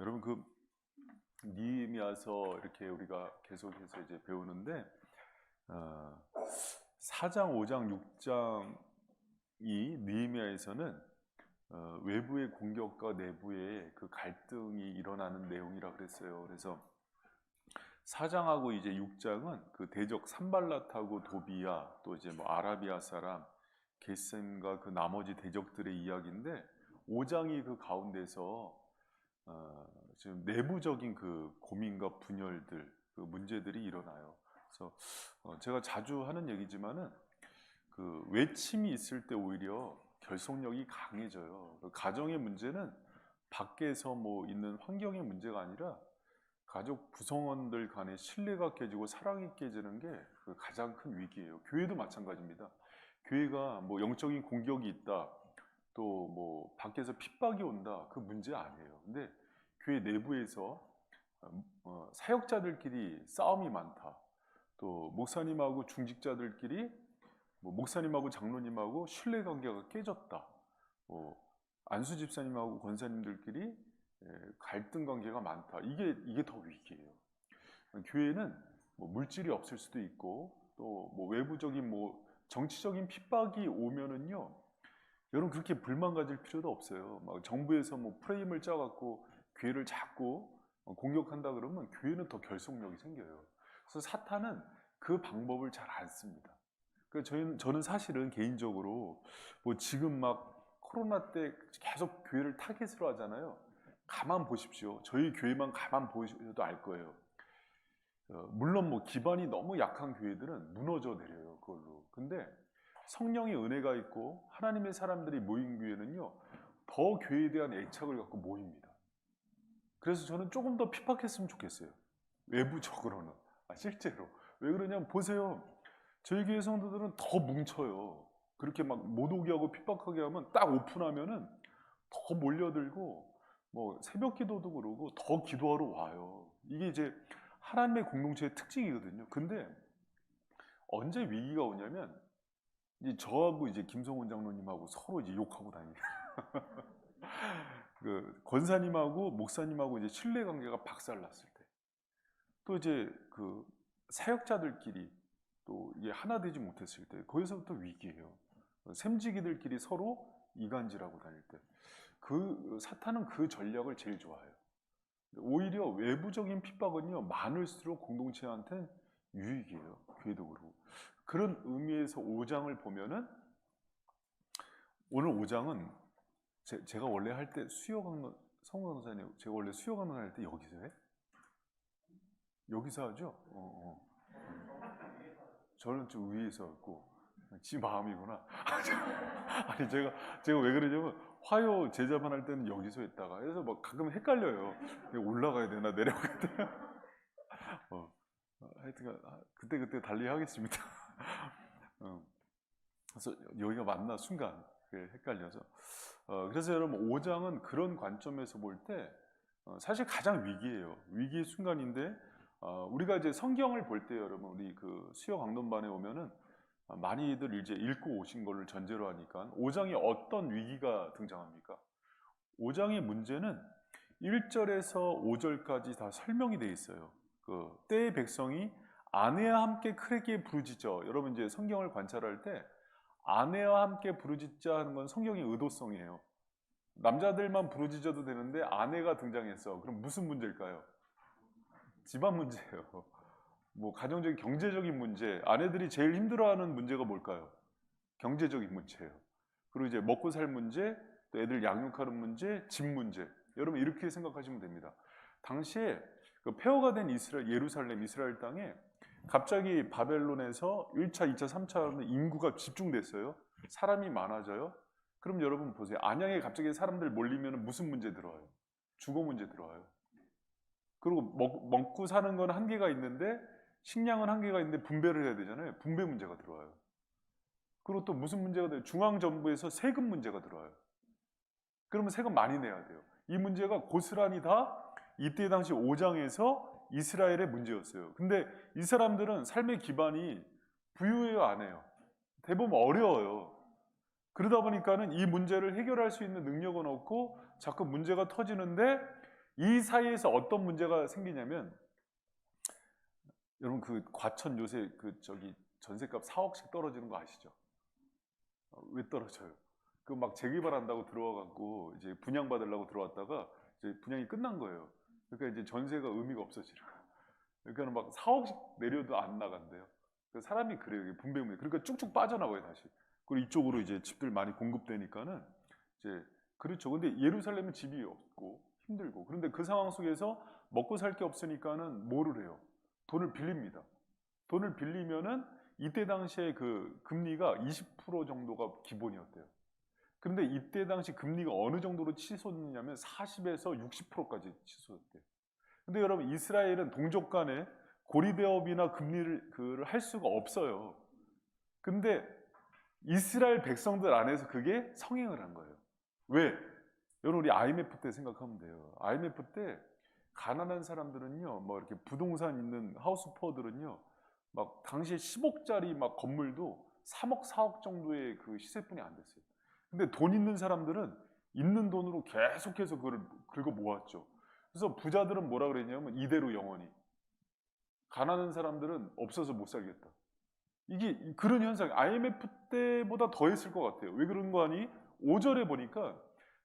여러분 그 느헤미야서 이렇게 우리가 계속해서 이제 배우는데 4장, 5장, 6장이 느헤미야에서는 외부의 공격과 내부의 그 갈등이 일어나는 내용이라 그랬어요. 그래서 4장하고 이제 6장은 그 대적 산발랏하고 도비야 또 이제 뭐 아라비아 사람 게셈과 그 나머지 대적들의 이야기인데 5장이 그 가운데서 지금 내부적인 그 고민과 분열들, 그 문제들이 일어나요. 그래서 제가 자주 하는 얘기지만은 그 외침이 있을 때 오히려 결속력이 강해져요. 가정의 문제는 밖에서 뭐 있는 환경의 문제가 아니라 가족 구성원들 간의 신뢰가 깨지고 사랑이 깨지는 게 그 가장 큰 위기예요. 교회도 마찬가지입니다. 교회가 뭐 영적인 공격이 있다, 또 뭐 밖에서 핍박이 온다, 그 문제 아니에요. 근데 교회 내부에서 사역자들끼리 싸움이 많다, 또 목사님하고 중직자들끼리 뭐 목사님하고 장로님하고 신뢰관계가 깨졌다, 뭐 안수 집사님하고 권사님들끼리 갈등 관계가 많다, 이게 더 위기예요. 교회는 뭐 물질이 없을 수도 있고 또 뭐 외부적인 뭐 정치적인 핍박이 오면은요, 여러분 그렇게 불만 가질 필요도 없어요. 막 정부에서 뭐 프레임을 짜갖고 교회를 자꾸 공격한다 그러면 교회는 더 결속력이 생겨요. 그래서 사탄은 그 방법을 잘 안 씁니다. 그래서 저는 사실은 개인적으로 뭐 지금 막 코로나 때 계속 교회를 타겟으로 하잖아요. 가만 보십시오. 저희 교회만 가만 보셔도 알 거예요. 물론 뭐 기반이 너무 약한 교회들은 무너져 내려요, 그걸로. 근데 성령의 은혜가 있고 하나님의 사람들이 모인 교회는요, 더 교회에 대한 애착을 갖고 모입니다. 그래서 저는 조금 더 핍박했으면 좋겠어요, 외부적으로는. 실제로 왜 그러냐면 보세요, 저희 교회 성도들은 더 뭉쳐요. 그렇게 막 못 오게 하고 핍박하게 하면 딱 오픈하면은 더 몰려들고, 뭐 새벽 기도도 그러고 더 기도하러 와요. 이게 이제 하나님의 공동체의 특징이거든요. 근데 언제 위기가 오냐면 이제 저하고 이제 김성훈 장로님하고 서로 이제 욕하고 다니는 그 권사님하고 목사님하고 이제 신뢰 관계가 박살났을 때, 또 이제 그 사역자들끼리 또 이게 하나 되지 못했을 때, 거기서부터 위기예요. 샘지기들끼리 서로 이간질하고 다닐 때, 그 사탄은 그 전략을 제일 좋아해요. 오히려 외부적인 핍박은요, 많을수록 공동체한테는 유익이에요. 교회도 그렇고. 그런 의미에서 5장을 보면은, 오늘 5장은 제가 원래 할 때 수요 강론, 성우 강사님, 제가 원래 수요 강론 할 때 여기서 해? 여기서 하죠? 저는 좀 위에서 했고, 지 마음이구나. 아니 제가 왜 그러냐면 화요 제자만 할 때는 여기서 했다가 해서 막 가끔 헷갈려요. 올라가야 되나 내려가야 되나. 하여튼 그때 달리하겠습니다. 그래서 여기가 맞나 순간 헷갈려서. 그래서 여러분 5장은 그런 관점에서 볼 때 사실 가장 위기예요. 위기의 순간인데, 우리가 이제 성경을 볼 때 여러분, 우리 그 수요 강론반에 오면은 많이들 이제 읽고 오신 거를 전제로 하니까 5장에 어떤 위기가 등장합니까? 5장의 문제는 1절에서 5절까지 다 설명이 되어 있어요. 그 때의 백성이 아내와 함께 크게 부르짖어. 여러분 이제 성경을 관찰할 때 아내와 함께 부르짖자 하는 건 성경의 의도성이에요. 남자들만 부르짖어도 되는데 아내가 등장했어. 그럼 무슨 문제일까요? 집안 문제예요. 뭐 가정적인 경제적인 문제, 아내들이 제일 힘들어하는 문제가 뭘까요? 경제적인 문제예요. 그리고 이제 먹고 살 문제, 또 애들 양육하는 문제, 집 문제. 여러분 이렇게 생각하시면 됩니다. 당시에 그 폐허가 된 예루살렘, 이스라엘 땅에 갑자기 바벨론에서 1차, 2차, 3차는 인구가 집중됐어요. 사람이 많아져요. 그럼 여러분 보세요. 안양에 갑자기 사람들 몰리면 무슨 문제 들어와요? 주거 문제 들어와요. 그리고 먹고 사는 건 한계가 있는데, 식량은 한계가 있는데 분배를 해야 되잖아요. 분배 문제가 들어와요. 그리고 또 무슨 문제가 돼요? 중앙정부에서 세금 문제가 들어와요. 그러면 세금 많이 내야 돼요. 이 문제가 고스란히 다 이때 당시 5장에서 이스라엘의 문제였어요. 근데 이 사람들은 삶의 기반이 부유해요, 안 해요? 대부분 어려워요. 그러다 보니까는 이 문제를 해결할 수 있는 능력은 없고 자꾸 문제가 터지는데, 이 사이에서 어떤 문제가 생기냐면, 여러분 그 과천 요새 그 저기 전셋값 4억씩 떨어지는 거 아시죠? 왜 떨어져요? 그 막 재개발한다고 들어와갖고 이제 분양 받으려고 들어왔다가 이제 분양이 끝난 거예요. 그러니까 이제 전세가 의미가 없어지는 거예요. 그러니까 막 4억씩 내려도 안 나간대요. 사람이 그래요. 이게 분배문제. 그러니까 쭉쭉 빠져나와요 다시. 그리고 이쪽으로 이제 집들 많이 공급되니까는 이제 그렇죠. 근데 예루살렘은 집이 없고 힘들고, 그런데 그 상황 속에서 먹고 살 게 없으니까는 뭐를 해요? 돈을 빌립니다. 돈을 빌리면은 이때 당시에 그 금리가 20% 정도가 기본이었대요. 그런데 이때 당시 금리가 어느 정도로 치솟느냐면 40에서 60%까지 치솟았대요. 근데 여러분 이스라엘은 동족 간에 고리대업이나 금리를 할 수가 없어요. 근데 이스라엘 백성들 안에서 그게 성행을 한 거예요. 왜? 여러분 우리 IMF 때 생각하면 돼요. IMF 때 가난한 사람들은요, 뭐 이렇게 부동산 있는 하우스푸어들은요, 막 당시에 10억짜리 막 건물도 3억, 4억 정도의 그 시세뿐이 안 됐어요. 근데 돈 있는 사람들은 있는 돈으로 계속해서 그걸 긁어 모았죠. 그래서 부자들은 뭐라 그랬냐면 이대로 영원히, 가난한 사람들은 없어서 못 살겠다. 이게 그런 현상이 IMF 때보다 더 했을 것 같아요. 왜 그런 거 아니? 5절에 보니까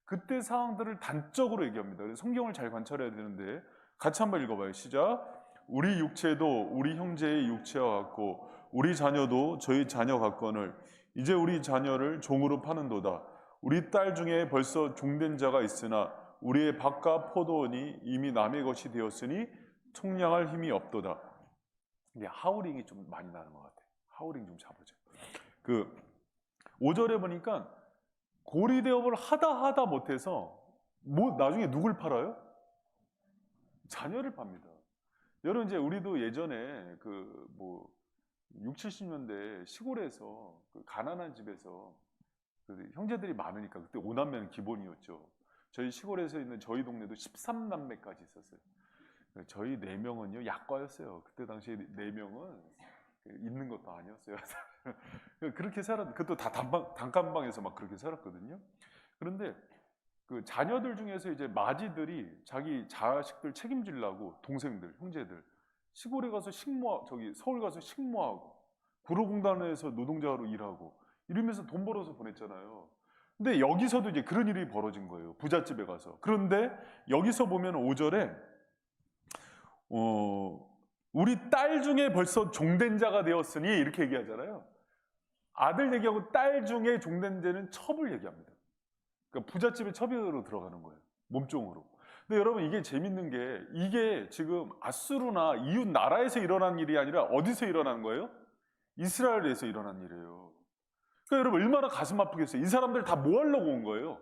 그때 상황들을 단적으로 얘기합니다. 그래서 성경을 잘 관찰해야 되는데 같이 한번 읽어봐요. 시작. 우리 육체도 우리 형제의 육체와 같고 우리 자녀도 저희 자녀 같거늘 이제 우리 자녀를 종으로 파는도다. 우리 딸 중에 벌써 종된 자가 있으나 우리의 밭과 포도원이 이미 남의 것이 되었으니 총량할 힘이 없도다. 근데 하우링이 좀 많이 나는 것 같아요. 하우링 좀 잡아줘. 그 5절에 보니까 고리대업을 하다 못해서 나중에 누굴 팔아요? 자녀를 팝니다. 여러분 이제 우리도 예전에 그 뭐 6, 70년대 시골에서 그 가난한 집에서 그 형제들이 많으니까 그때 5남매는 기본이었죠. 저희 시골에서 있는 저희 동네도 13남매까지 있었어요. 저희 4명은요 약과였어요. 그때 당시에 4명은 있는 것도 아니었어요. 그렇게 그것도 다 단칸방에서 막 그렇게 살았거든요. 그런데 그 자녀들 중에서 이제 마지들이 자기 자식들 책임지려고 동생들, 형제들 시골에 가서 서울 가서 식모하고 구로공단에서 노동자로 일하고 이러면서 돈 벌어서 보냈잖아요. 근데 여기서도 이제 그런 일이 벌어진 거예요. 부잣집에 가서. 그런데 여기서 보면 5절에 우리 딸 중에 벌써 종된 자가 되었으니 이렇게 얘기하잖아요. 아들 얘기하고 딸 중에 종된 자는 첩을 얘기합니다. 그러니까 부잣집의 첩으로 들어가는 거예요. 몸종으로. 근데 여러분 이게 재밌는 게 이게 지금 아수르나 이웃 나라에서 일어난 일이 아니라 어디서 일어난 거예요? 이스라엘에서 일어난 일이에요. 그러니까 여러분 얼마나 가슴 아프겠어요. 이 사람들 다 뭐 하려고 온 거예요?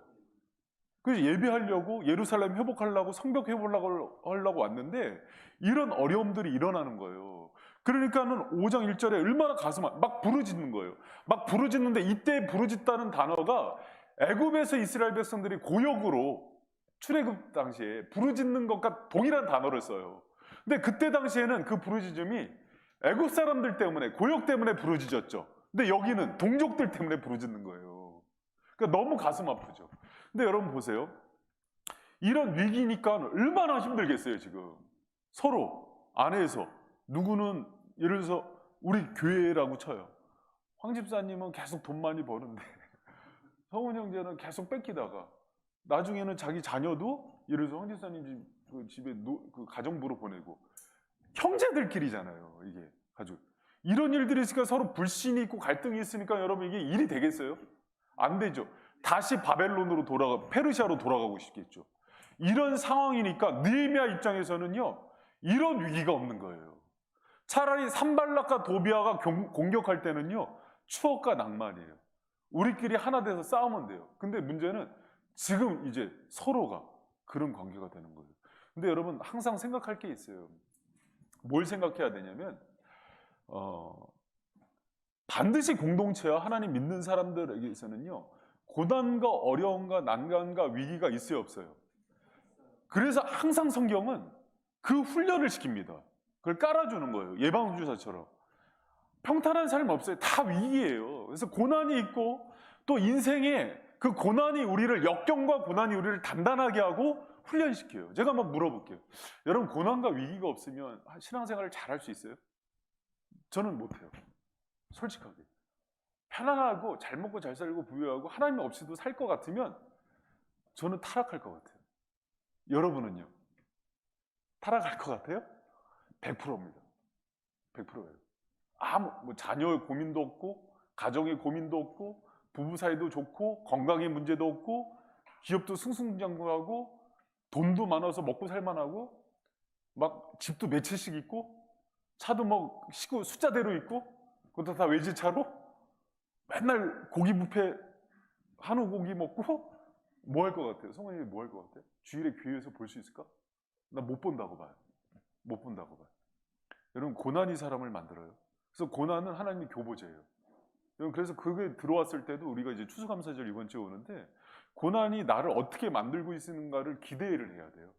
그래서 예배하려고 예루살렘 회복하려고 성벽 회복하려고 왔는데 이런 어려움들이 일어나는 거예요. 그러니까는 5장 1절에 얼마나 막 부르짖는 거예요. 막 부르짖는데 이때 부르짖다는 단어가 애굽에서 이스라엘 백성들이 고역으로 출애굽 당시에 부르짖는 것과 동일한 단어를 써요. 근데 그때 당시에는 그 부르짖음이 애굽 사람들 때문에 고역 때문에 부르짖었죠. 근데 여기는 동족들 때문에 부르짖는 거예요. 그러니까 너무 가슴 아프죠. 근데 여러분 보세요. 이런 위기니까 얼마나 힘들겠어요 지금. 서로 안에서 누구는 예를 들어서 우리 교회라고 쳐요. 황 집사님은 계속 돈 많이 버는데 성훈 형제는 계속 뺏기다가 나중에는 자기 자녀도 예를 들어서 황 집사님 집에 그 가정부로 보내고 형제들끼리잖아요. 이게 아주 이런 일들이 있으니까 서로 불신이 있고 갈등이 있으니까 여러분 이게 일이 되겠어요? 안 되죠. 다시 바벨론으로 페르시아로 돌아가고 싶겠죠. 이런 상황이니까 느헤미야 입장에서는요 이런 위기가 없는 거예요. 차라리 산발락과 도비아가 공격할 때는요 추억과 낭만이에요. 우리끼리 하나 돼서 싸우면 돼요. 근데 문제는 지금 이제 서로가 그런 관계가 되는 거예요. 근데 여러분 항상 생각할 게 있어요. 뭘 생각해야 되냐면 반드시 공동체와 하나님 믿는 사람들에게서는요 고난과 어려움과 난관과 위기가 있어요 없어요? 그래서 항상 성경은 그 훈련을 시킵니다. 그걸 깔아주는 거예요. 예방주사처럼. 평탄한 삶 없어요. 다 위기예요. 그래서 고난이 있고 또 인생에 그 고난이 우리를 역경과 고난이 우리를 단단하게 하고 훈련시켜요. 제가 한번 물어볼게요. 여러분, 고난과 위기가 없으면 신앙생활을 잘할 수 있어요? 저는 못해요. 솔직하게. 편안하고 잘 먹고 잘 살고 부유하고 하나님 없이도 살 것 같으면 저는 타락할 것 같아요. 여러분은요? 타락할 것 같아요? 100%입니다. 100%예요. 뭐 자녀의 고민도 없고, 가정의 고민도 없고, 부부 사이도 좋고, 건강의 문제도 없고, 기업도 승승장구하고, 돈도 많아서 먹고 살만하고, 막 집도 몇 채씩 있고, 차도 뭐 식구 숫자대로 있고, 그것도 다 외제차로, 맨날 고기 뷔페 한우 고기 먹고 뭐 할 것 같아요? 성원이 뭐 할 것 같아요? 주일에 교회에서 볼 수 있을까? 나 못 본다고 봐요. 못 본다고 봐요. 여러분, 고난이 사람을 만들어요. 그래서 고난은 하나님의 교보제예요. 여러분, 그래서 그게 들어왔을 때도 우리가 이제 추수감사절 이번 주에 오는데 고난이 나를 어떻게 만들고 있는가를 기대를 해야 돼요.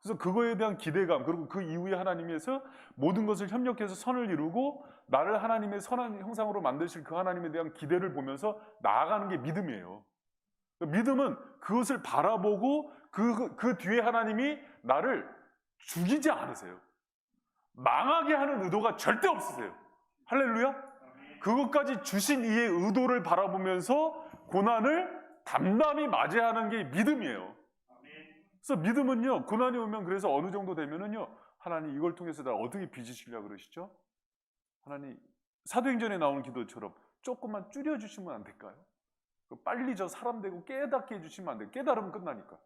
그래서 그거에 대한 기대감, 그리고 그 이후에 하나님께서 모든 것을 협력해서 선을 이루고 나를 하나님의 선한 형상으로 만드실 그 하나님에 대한 기대를 보면서 나아가는 게 믿음이에요. 믿음은 그것을 바라보고 그 뒤에 하나님이 나를 죽이지 않으세요. 망하게 하는 의도가 절대 없으세요. 할렐루야. 그것까지 주신 이의 의도를 바라보면서 고난을 담담히 맞이하는 게 믿음이에요. 그래서 믿음은요, 고난이 오면 그래서 어느 정도 되면은요, 하나님 이걸 통해서 나 어떻게 빚으시려고 그러시죠? 하나님, 사도행전에 나오는 기도처럼 조금만 줄여주시면 안 될까요? 빨리 저 사람 되고 깨닫게 해주시면 안 돼요. 깨달으면 끝나니까.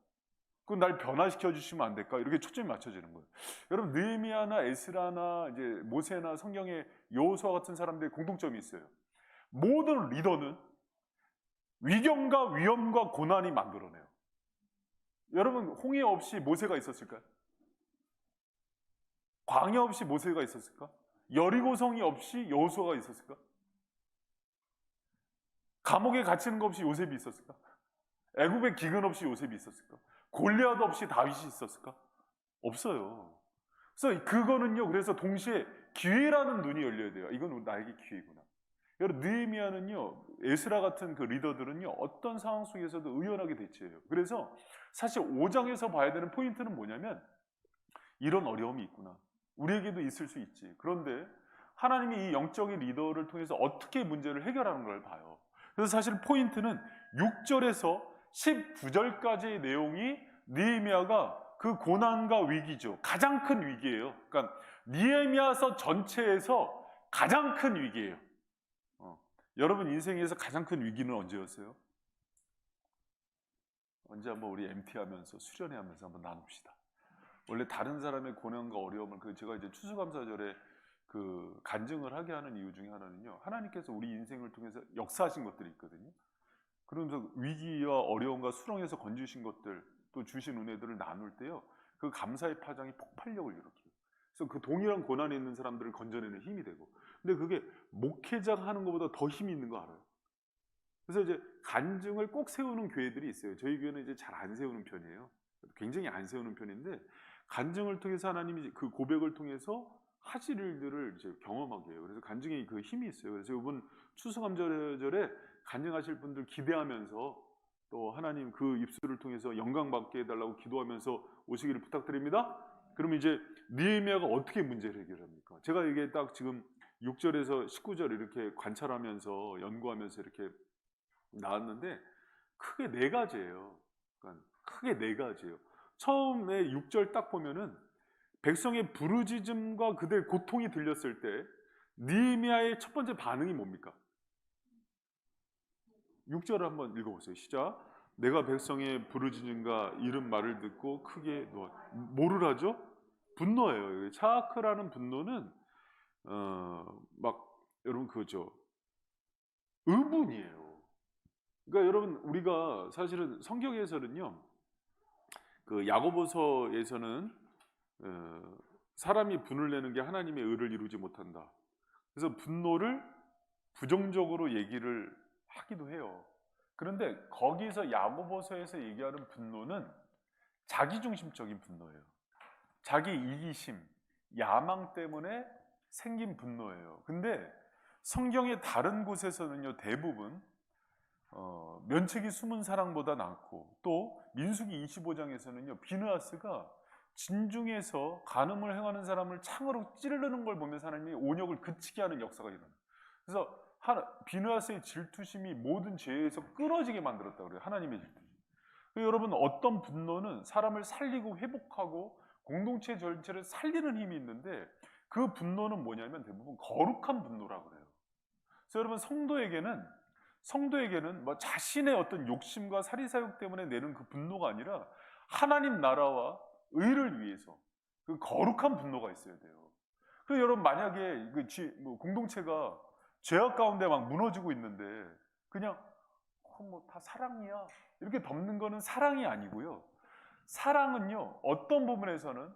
그건 날 변화시켜 주시면 안 될까? 이렇게 초점이 맞춰지는 거예요. 여러분, 느헤미야나 에스라나 이제 모세나 성경의 여호수아 같은 사람들의 공통점이 있어요. 모든 리더는 위경과 위험과 고난이 만들어내요. 여러분, 홍해 없이 모세가 있었을까요? 광야 없이 모세가 있었을까? 여리고성이 없이 여호수아가 있었을까? 감옥에 갇히는 것 없이 요셉이 있었을까? 애굽의 기근 없이 요셉이 있었을까? 골리앗 없이 다윗이 있었을까? 없어요. 그래서 그거는요, 그래서 동시에 기회라는 눈이 열려야 돼요. 이건 나에게 기회구나. 여러분, 느헤미야는요, 에스라 같은 그 리더들은요, 어떤 상황 속에서도 의연하게 대처해요. 그래서 사실 5장에서 봐야 되는 포인트는 뭐냐면 이런 어려움이 있구나. 우리에게도 있을 수 있지. 그런데 하나님이 이 영적인 리더를 통해서 어떻게 문제를 해결하는 걸 봐요. 그래서 사실 포인트는 6절에서 19절까지의 내용이 느헤미야가 그 고난과 위기죠. 가장 큰 위기예요. 그러니까 느헤미야서 전체에서 가장 큰 위기예요. 여러분 인생에서 가장 큰 위기는 언제였어요? 언제 한번 우리 MT하면서 수련회하면서 한번 나눕시다. 원래 다른 사람의 고난과 어려움을 제가 이제 추수감사절에 그 간증을 하게 하는 이유 중에 하나는요, 하나님께서 우리 인생을 통해서 역사하신 것들이 있거든요. 그러면서 위기와 어려움과 수렁에서 건지신 것들, 또 주신 은혜들을 나눌 때요, 그 감사의 파장이 폭발력을 일으켜요. 그래서 그 동일한 고난에 있는 사람들을 건져내는 힘이 되고, 근데 그게 목회자가 하는 것보다 더 힘이 있는 거 알아요? 그래서 이제 간증을 꼭 세우는 교회들이 있어요. 저희 교회는 이제 잘 안 세우는 편이에요. 굉장히 안 세우는 편인데, 간증을 통해서 하나님이 그 고백을 통해서 하실 일들을 이제 경험하게 해요. 그래서 간증에 그 힘이 있어요. 그래서 이번 추수감사절에 간증하실 분들 기대하면서 또 하나님 그 입술을 통해서 영광 받게 해달라고 기도하면서 오시기를 부탁드립니다. 그럼 이제 느헤미야가 어떻게 문제를 해결합니까? 제가 이게 딱 지금 6절에서 19절 이렇게 관찰하면서 연구하면서 이렇게 나왔는데 크게 네 가지예요. 그러니까 크게 네 가지예요. 처음에 6절 딱 보면은 백성의 부르짖음과 그들의 고통이 들렸을 때 느헤미야의 첫 번째 반응이 뭡니까? 6절을 한번 읽어보세요. 시작. 내가 백성의 부르짖음과 이른 말을 듣고 크게 뭐를 하죠? 분노예요. 차크라는 분노는 막 여러분 그죠? 의분이에요. 그러니까 여러분 우리가 사실은 성경에서는요, 그 야고보서에서는 사람이 분을 내는 게 하나님의 의를 이루지 못한다. 그래서 분노를 부정적으로 얘기를 하기도 해요. 그런데 거기서 야고보서에서 얘기하는 분노는 자기중심적인 분노예요. 자기 이기심, 야망 때문에 생긴 분노예요. 근데 성경의 다른 곳에서는요, 대부분 면책이 숨은 사랑보다 낫고, 또 민수기 25장에서는요 비느하스가 진중에서 간음을 행하는 사람을 창으로 찌르는 걸 보면서 하나님이 온역을 그치게 하는 역사가 일어나요. 그래서 비느하스의 질투심이 모든 죄에서 끊어지게 만들었다고 그래요. 하나님의 질투심. 여러분, 어떤 분노는 사람을 살리고 회복하고 공동체 전체를 살리는 힘이 있는데, 그 분노는 뭐냐면 대부분 거룩한 분노라고 그래요. 그래서 여러분, 성도에게는 뭐 자신의 어떤 욕심과 사리사욕 때문에 내는 그 분노가 아니라 하나님 나라와 의를 위해서 그 거룩한 분노가 있어야 돼요. 그래서 여러분, 만약에 공동체가 죄악 가운데 막 무너지고 있는데 그냥 뭐 다 사랑이야 이렇게 덮는 거는 사랑이 아니고요. 사랑은요, 어떤 부분에서는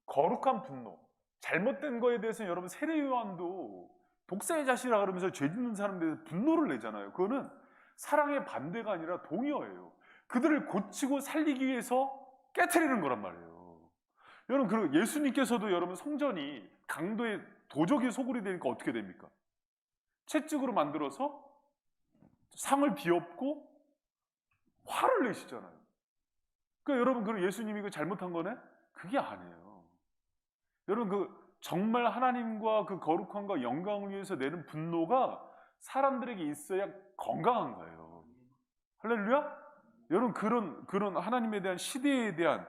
거룩한 분노, 잘못된 거에 대해서 여러분, 세례 요한도 독사의 자식이라 그러면서 죄 짓는 사람들에 대해서 분노를 내잖아요. 그거는 사랑의 반대가 아니라 동의어예요. 그들을 고치고 살리기 위해서 깨트리는 거란 말이에요. 여러분, 그리고 예수님께서도 여러분, 성전이 강도의 도적의 소굴이 되니까 어떻게 됩니까? 채찍으로 만들어서 상을 비엎고 화를 내시잖아요. 그러니까 여러분, 그 예수님이 그 잘못한 거네? 그게 아니에요. 여러분, 정말 하나님과 그 거룩함과 영광을 위해서 내는 분노가 사람들에게 있어야 건강한 거예요. 할렐루야? 여러분, 그런 하나님에 대한, 시대에 대한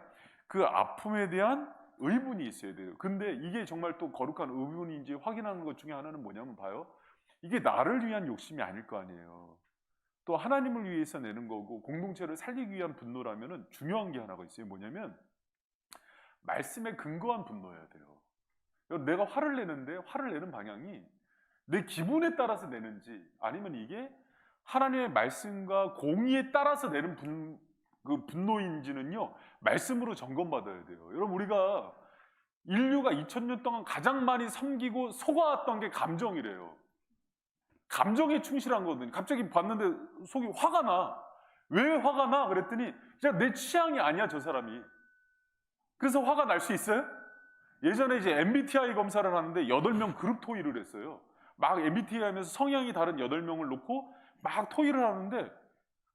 그 아픔에 대한 의분이 있어야 돼요. 근데 이게 정말 또 거룩한 의분인지 확인하는 것 중에 하나는 뭐냐면 봐요. 이게 나를 위한 욕심이 아닐 거 아니에요. 또 하나님을 위해서 내는 거고 공동체를 살리기 위한 분노라면 중요한 게 하나가 있어요. 뭐냐면 말씀에 근거한 분노여야 돼요. 내가 화를 내는데 화를 내는 방향이 내 기분에 따라서 내는지, 아니면 이게 하나님의 말씀과 공의에 따라서 내는 분노인지는요 말씀으로 점검받아야 돼요. 여러분, 우리가 인류가 2000년 동안 가장 많이 섬기고 속아왔던 게 감정이래요. 감정에 충실한 거거든요. 갑자기 봤는데 속이 화가 나. 왜 화가 나? 그랬더니 그냥 내 취향이 아니야, 저 사람이. 그래서 화가 날 수 있어요? 예전에 이제 MBTI 검사를 하는데 8명 그룹 토의를 했어요. 막 MBTI 하면서 성향이 다른 8명을 놓고 막 토의를 하는데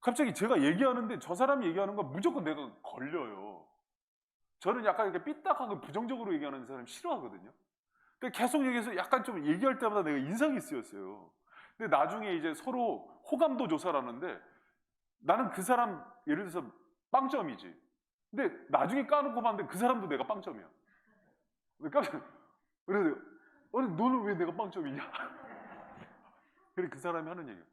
갑자기 제가 얘기하는데 저 사람이 얘기하는 건 무조건 내가 걸려요. 저는 약간 이렇게 삐딱하고 부정적으로 얘기하는 사람 싫어하거든요. 근데 계속 얘기해서 약간 좀 얘기할 때마다 내가 인상이 쓰였어요. 근데 나중에 이제 서로 호감도 조사를 하는데 나는 그 사람 예를 들어서 빵점이지. 근데 나중에 까놓고 봤는데 그 사람도 내가 빵점이야. 깜짝 그래서 아니 너는 왜 내가 빵점이냐? 그래 그 사람이 하는 얘기야.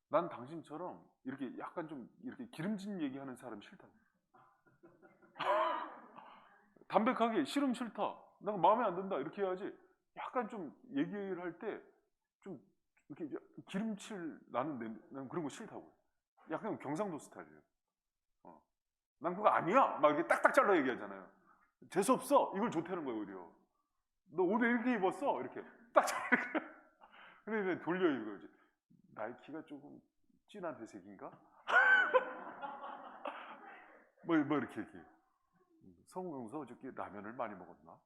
난 당신처럼 이렇게 약간 좀 이렇게 기름진 얘기하는 사람 싫다. 담백하게 싫음 싫다. 난 마음에 안 든다. 이렇게 해야지. 약간 좀 얘기를 할 때 좀 이렇게 기름칠 나는 그런 거 싫다고. 약간 경상도 스타일이에요. 난 그거 아니야. 막 이렇게 딱딱 잘라 얘기하잖아요. 재수 없어. 이걸 좋다는 거예요, 오히려. 너 옷 왜 이렇게 입었어? 이렇게 딱 잘라 이렇게. 그래 돌려 이거지. 나이키가 조금 진한 회색인가? 뭐 이렇게. 성공서 어저께 라면을 많이 먹었나?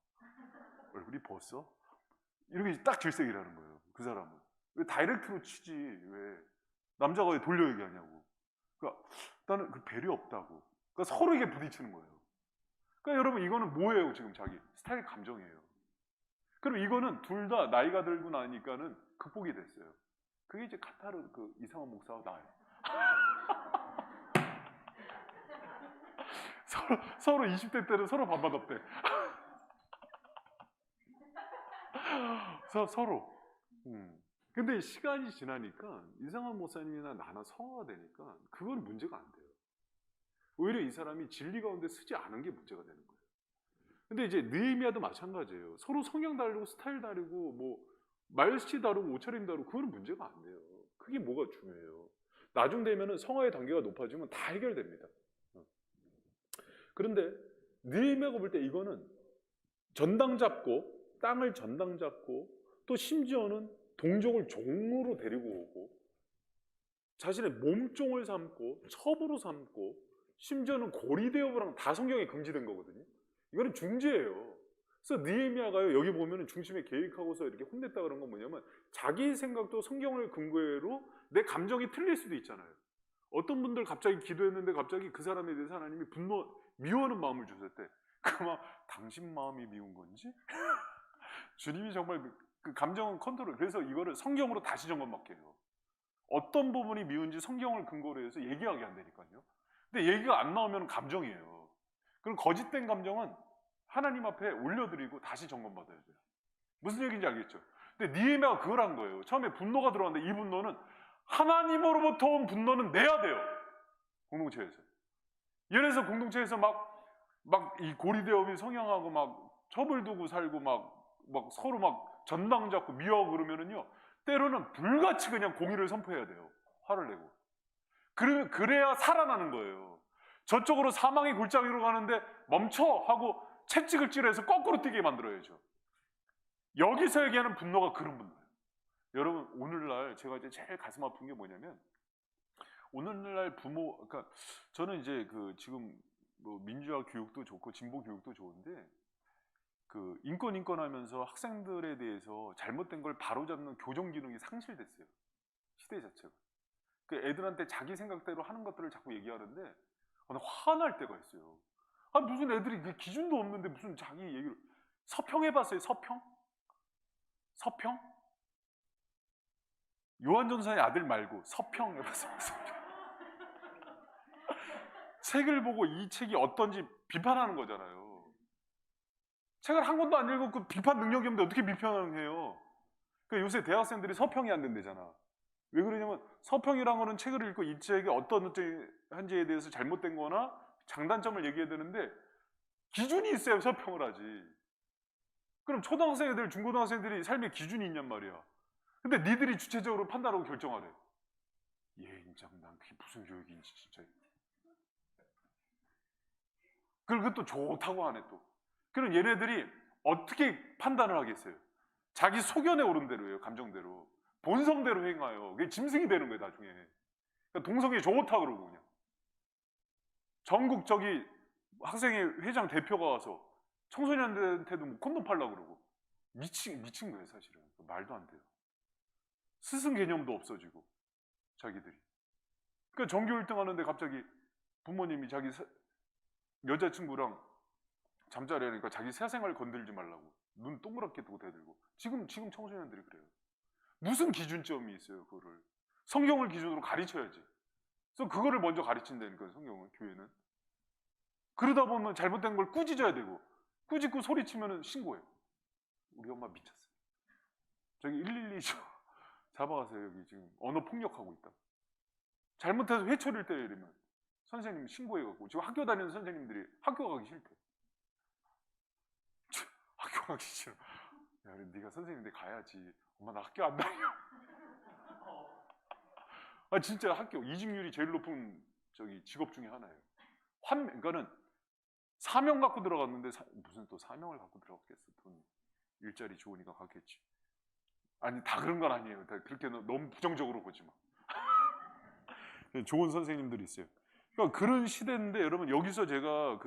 얼굴이 벗어? 이렇게 딱 질색이라는 거예요. 그 사람은. 왜 다이렉트로 치지? 왜 남자가 왜 돌려 얘기하냐고. 그러니까 나는 그 배려 없다고. 그러니까 서로에게 부딪히는 거예요. 그러니까 여러분, 이거는 뭐예요? 지금 자기 스타일 감정이에요. 그럼 이거는 둘 다 나이가 들고 나니까는 극복이 됐어요. 그게 이제 카타르 그 이상한 목사와 나예요. 서로 20대 때는 서로 반박없대. 서로. 근데 시간이 지나니까 이상한 목사님이나 나나 성화가 되니까 그건 문제가 안 돼요. 오히려 이 사람이 진리 가운데 쓰지 않은 게 문제가 되는 거예요. 근데 이제 느헤미야도 마찬가지예요. 서로 성향 다르고 스타일 다르고 뭐 말씨 다르고 옷차림 다르고 그거는 문제가 안 돼요. 그게 뭐가 중요해요. 나중 되면은 성화의 단계가 높아지면 다 해결됩니다. 그런데 느헤미야가 볼 때 이거는 전당 잡고 땅을 전당 잡고 또 심지어는 동족을 종으로 데리고 오고 자신의 몸종을 삼고 첩으로 삼고 심지어는 고리대업이랑 다 성경에 금지된 거거든요. 이거는 중죄예요. 그래서 느헤미야가요, 여기 보면은 중심에 계획하고서 이렇게 혼냈다 그런 건 뭐냐면 자기 생각도 성경을 근거로 내 감정이 틀릴 수도 있잖아요. 어떤 분들 갑자기 기도했는데 갑자기 그 사람에 대해서 하나님이 미워하는 마음을 주셨대. 그만 당신 마음이 미운 건지? 주님이 정말 그 감정은 컨트롤. 그래서 이거를 성경으로 다시 점검받게 해요. 어떤 부분이 미운지 성경을 근거로 해서 얘기하게 한다니까요. 근데 얘기가 안 나오면 감정이에요. 그럼 거짓된 감정은 하나님 앞에 올려드리고 다시 점검받아야 돼요. 무슨 얘기인지 알겠죠? 근데 느헤미야가 그걸 한 거예요. 처음에 분노가 들어왔는데 이 분노는 하나님으로부터 온 분노는 내야 돼요. 공동체에서. 예를 들어서 공동체에서 막 이 고리대업이 성행하고 막 첩을 두고 살고 막 서로 막 전당 잡고 미워하고 그러면은요, 때로는 불같이 그냥 공의를 선포해야 돼요. 화를 내고. 그래야 살아나는 거예요. 저쪽으로 사망의 골짜기로 가는데 멈춰 하고 채찍을 찌르해서 거꾸로 뛰게 만들어야죠. 여기서 얘기하는 분노가 그런 분노예요. 여러분, 오늘날 제가 이제 제일 가슴 아픈 게 뭐냐면, 오늘날 그러니까 저는 이제 지금 뭐 민주화 교육도 좋고 진보 교육도 좋은데, 인권 하면서 학생들에 대해서 잘못된 걸 바로잡는 교정 기능이 상실됐어요. 시대 자체가. 애들한테 자기 생각대로 하는 것들을 자꾸 얘기하는데 화날 때가 있어요. 무슨 애들이 그 기준도 없는데 무슨 자기 얘기를. 서평 해봤어요? 서평? 요한전사의 아들 말고 서평 해봤어요? 서평. 책을 보고 이 책이 어떤지 비판하는 거잖아요. 책을 한 권도 안 읽고 그 비판 능력이 없는데 어떻게 비판해요? 요새 대학생들이 서평이 안 된대잖아. 왜 그러냐면 서평이란 거는 책을 읽고 이 책이 어떤 한지에 대해서 잘못된 거나 장단점을 얘기해야 되는데 기준이 있어야 서평을 하지. 그럼 초등학생 애들, 중고등학생들이 삶의 기준이 있냔 말이야. 근데 니들이 주체적으로 판단하고 결정하래. 인장 난 그게 무슨 교육인지 진짜. 그리고 또 좋다고 하네 또. 그럼 얘네들이 어떻게 판단을 하겠어요? 자기 소견에 오른 대로 해요. 감정대로. 본성대로 행하여. 그게 짐승이 되는 거예요 나중에. 그러니까 동성애 좋다 그러고 그냥. 전국 학생회 회장 대표가 와서 청소년들한테도 뭐 콘돔 팔라고 그러고. 미친 거예요 사실은. 말도 안 돼요. 스승 개념도 없어지고 자기들이. 그러니까 전교 1등 하는데 갑자기 부모님이 자기 여자친구랑 잠자리 하니까 자기 사생활 건들지 말라고 눈 동그랗게 뜨고 대들고. 지금 청소년들이 그래요. 무슨 기준점이 있어요 그거를. 성경을 기준으로 가르쳐야지. 그래서 그거를 먼저 가르친다니까요 성경은, 교회는. 그러다 보면 잘못된 걸 꾸짖어야 되고, 꾸짖고 소리치면 신고해요. 우리 엄마 미쳤어요. 저기 112 잡아가세요. 여기 지금 언어 폭력하고 있다. 잘못해서 회초리를 때려 이러면 선생님 신고해갖고. 지금 학교 다니는 선생님들이 학교 가기 싫대. 학교 가기 싫어. 야, 네가 선생님인데 가야지. 엄마 나 학교 안 다녀. 진짜 학교 이직률이 제일 높은 직업 중에 하나예요. 그러니까는 사명 갖고 들어갔는데 무슨 또 사명을 갖고 들어갔겠어. 돈 일자리 좋으니까 갔겠지. 아니 다 그런 건 아니에요. 다 그렇게 너무 부정적으로 보지 마. 좋은 선생님들이 있어요. 그러니까 그런 시대인데 여러분, 여기서 제가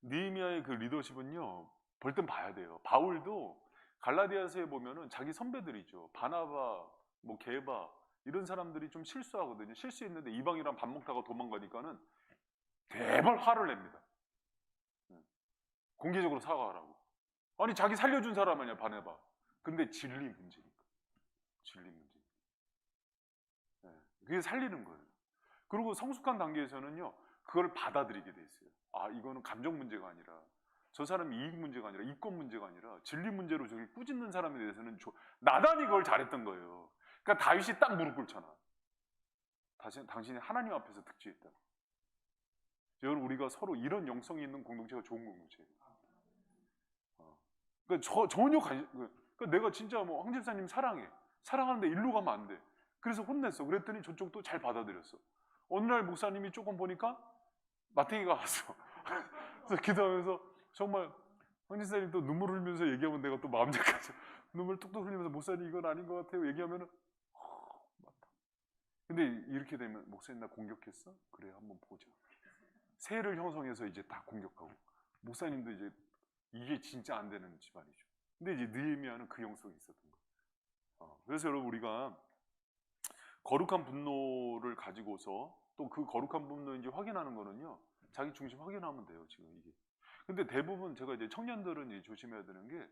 느헤미야의 리더십은요, 볼 땐 봐야 돼요. 바울도 갈라디아서에 보면은 자기 선배들이죠. 바나바, 뭐 게바 이런 사람들이 좀 실수하거든요. 실수했는데 이방이랑 밥 먹다가 도망가니까는 대벌 화를 냅니다. 공개적으로 사과하라고. 아니 자기 살려준 사람 아니야 바나바. 근데 진리 문제니까. 진리 문제. 그게 살리는 거예요. 그리고 성숙한 단계에서는요, 그걸 받아들이게 돼 있어요. 이거는 감정 문제가 아니라, 저 사람이 이익 문제가 아니라, 이권 문제가 아니라 진리 문제로 저기 꾸짖는 사람에 대해서는 나단이 그걸 잘했던 거예요. 그러니까 다윗이 딱 무릎 꿇잖아. 당신이 하나님 앞에서 득지했다. 여러분, 우리가 서로 이런 영성이 있는 공동체가 좋은 공동체예요. 그러니까 전혀 그러니까 내가 진짜 뭐 황 집사님 사랑하는데 일로 가면 안 돼. 그래서 혼냈어. 그랬더니 저쪽도 잘 받아들였어. 어느 날 목사님이 조금 보니까 마탱이가 왔어. 그래서 기도하면서 정말 황 집사님 또 눈물 흘리면서 얘기하면 내가 또 마음 약하죠. 눈물 뚝뚝 흘리면서 목사님 이건 아닌 것 같아요 얘기하면은 맞다. 근데 이렇게 되면 목사님 나 공격했어? 그래 한번 보자. 새를 형성해서 이제 다 공격하고, 목사님도 이제 이게 진짜 안 되는 집안이죠. 근데 이제 느헤미야는 그 영성이 있었던 거예요. 그래서 여러분, 우리가 거룩한 분노를 가지고서 또 그 거룩한 분노인지 확인하는 거는요, 자기 중심 확인하면 돼요, 지금 이게. 근데 대부분 제가 이제 청년들은 이제 조심해야 되는 게,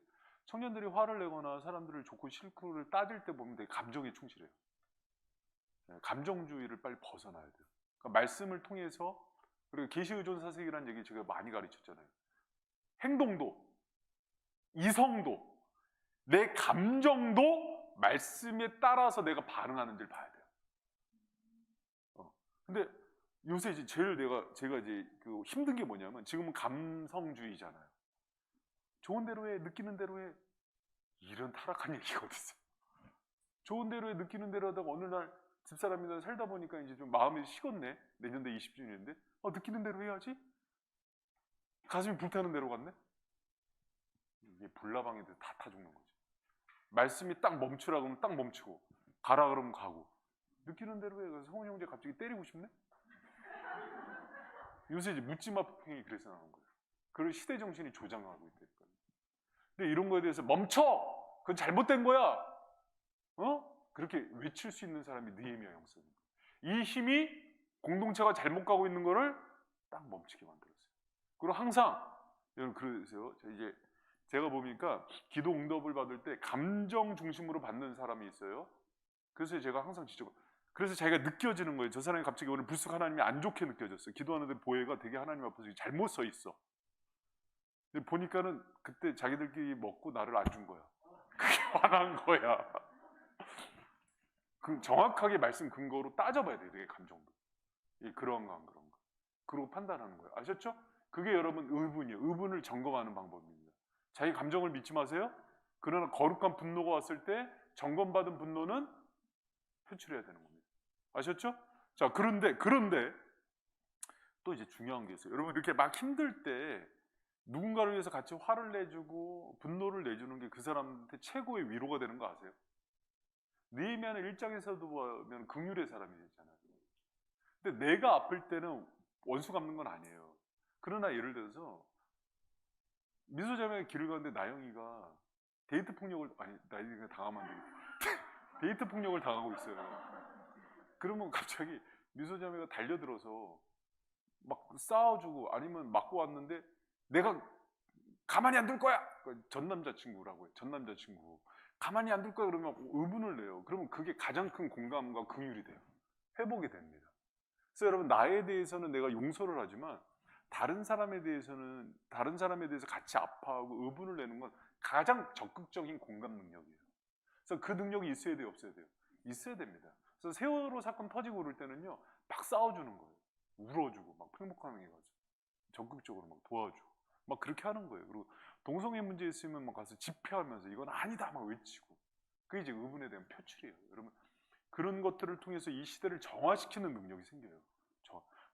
청년들이 화를 내거나 사람들을 좋고 싫고를 따질 때 보면 되게 감정에 충실해요. 감정주의를 빨리 벗어나야 돼요. 그러니까 말씀을 통해서, 그리고 계시의존 사색이라는 얘기 제가 많이 가르쳤잖아요. 행동도, 이성도, 내 감정도 말씀에 따라서 내가 반응하는지를 봐야 돼요. 근데 요새 이제 제일 제가 이제 그 힘든 게 뭐냐면, 지금은 감성주의잖아요. 좋은 대로 해, 느끼는 대로 해. 이런 타락한 얘기가 어디 있어요? 좋은 대로 해, 느끼는 대로 하다가 어느 날 집사람이랑 살다 보니까 이제 좀 마음이 식었네. 내년도 20주년인데 느끼는 대로 해야지. 가슴이 불타는 대로 갔네. 이게 불나방에 대해서 다 타 죽는 거지. 말씀이 딱 멈추라 그러면 딱 멈추고, 가라 그러면 가고. 느끼는 대로 해. 그래서 성훈 형제 갑자기 때리고 싶네. 요새 이제 묻지마 폭행이 그래서 나온 거예요. 그런 시대 정신이 조장하고 있다니까요. 근데 이런 거에 대해서 멈춰! 그건 잘못된 거야! 그렇게 외칠 수 있는 사람이 느헤미야 형사입니다. 이 힘이 공동체가 잘못 가고 있는 거를 딱 멈추게 만들었어요. 그리고 항상, 여러분 그러세요. 이제 제가 보니까 기도 응답을 받을 때 감정 중심으로 받는 사람이 있어요. 그래서 제가 항상 그래서 자기가 느껴지는 거예요. 저 사람이 갑자기 오늘 불쑥 하나님이 안 좋게 느껴졌어요. 기도하는데 보혜가 되게 하나님 앞에서 잘못 서 있어. 근데 보니까는 그때 자기들끼리 먹고 나를 안 준 거야. 그게 화난 거야. 그 정확하게 말씀 근거로 따져봐야 돼요. 되게 감정도. 그런가 안 그런가. 그러고 판단하는 거예요. 아셨죠? 그게 여러분 의분이에요. 의분을 점검하는 방법입니다. 자기 감정을 믿지 마세요. 그러나 거룩한 분노가 왔을 때 점검받은 분노는 표출해야 되는 겁니다. 아셨죠? 자, 그런데 또 이제 중요한 게 있어요. 여러분 이렇게 막 힘들 때 누군가를 위해서 같이 화를 내주고 분노를 내주는 게 그 사람한테 최고의 위로가 되는 거 아세요? 느헤미야는 1장에서도 보면 긍휼의 사람이잖아요. 근데 내가 아플 때는 원수 갚는 건 아니에요. 그러나 예를 들어서 미소자매가 길을 가는데 나영이가 데이트 폭력을, 나영이가 당하면 안 되겠다. 데이트 폭력을 당하고 있어요. 그러면 갑자기 미소자매가 달려들어서 막 싸워주고 아니면 맞고 왔는데 내가 가만히 안 둘 거야! 전 남자친구라고 해요. 전 남자친구. 가만히 안 둘 거야 그러면 의분을 내요. 그러면 그게 가장 큰 공감과 긍휼이 돼요. 회복이 됩니다. 그래서 여러분 나에 대해서는 내가 용서를 하지만 다른 사람에 대해서 같이 아파하고 의분을 내는 건 가장 적극적인 공감 능력이에요. 그래서 그 능력이 있어야 돼요, 없어야 돼요? 있어야 됩니다. 그래서 세월호 사건 터지고 그럴 때는요, 막 싸워주는 거예요. 울어주고 막 행복하게 해가지고 적극적으로 막 도와주고 막 그렇게 하는 거예요. 그리고 동성애 문제 있으면 막 가서 집회하면서 이건 아니다 막 외치고, 그게 이제 의분에 대한 표출이에요. 여러분 그런 것들을 통해서 이 시대를 정화시키는 능력이 생겨요.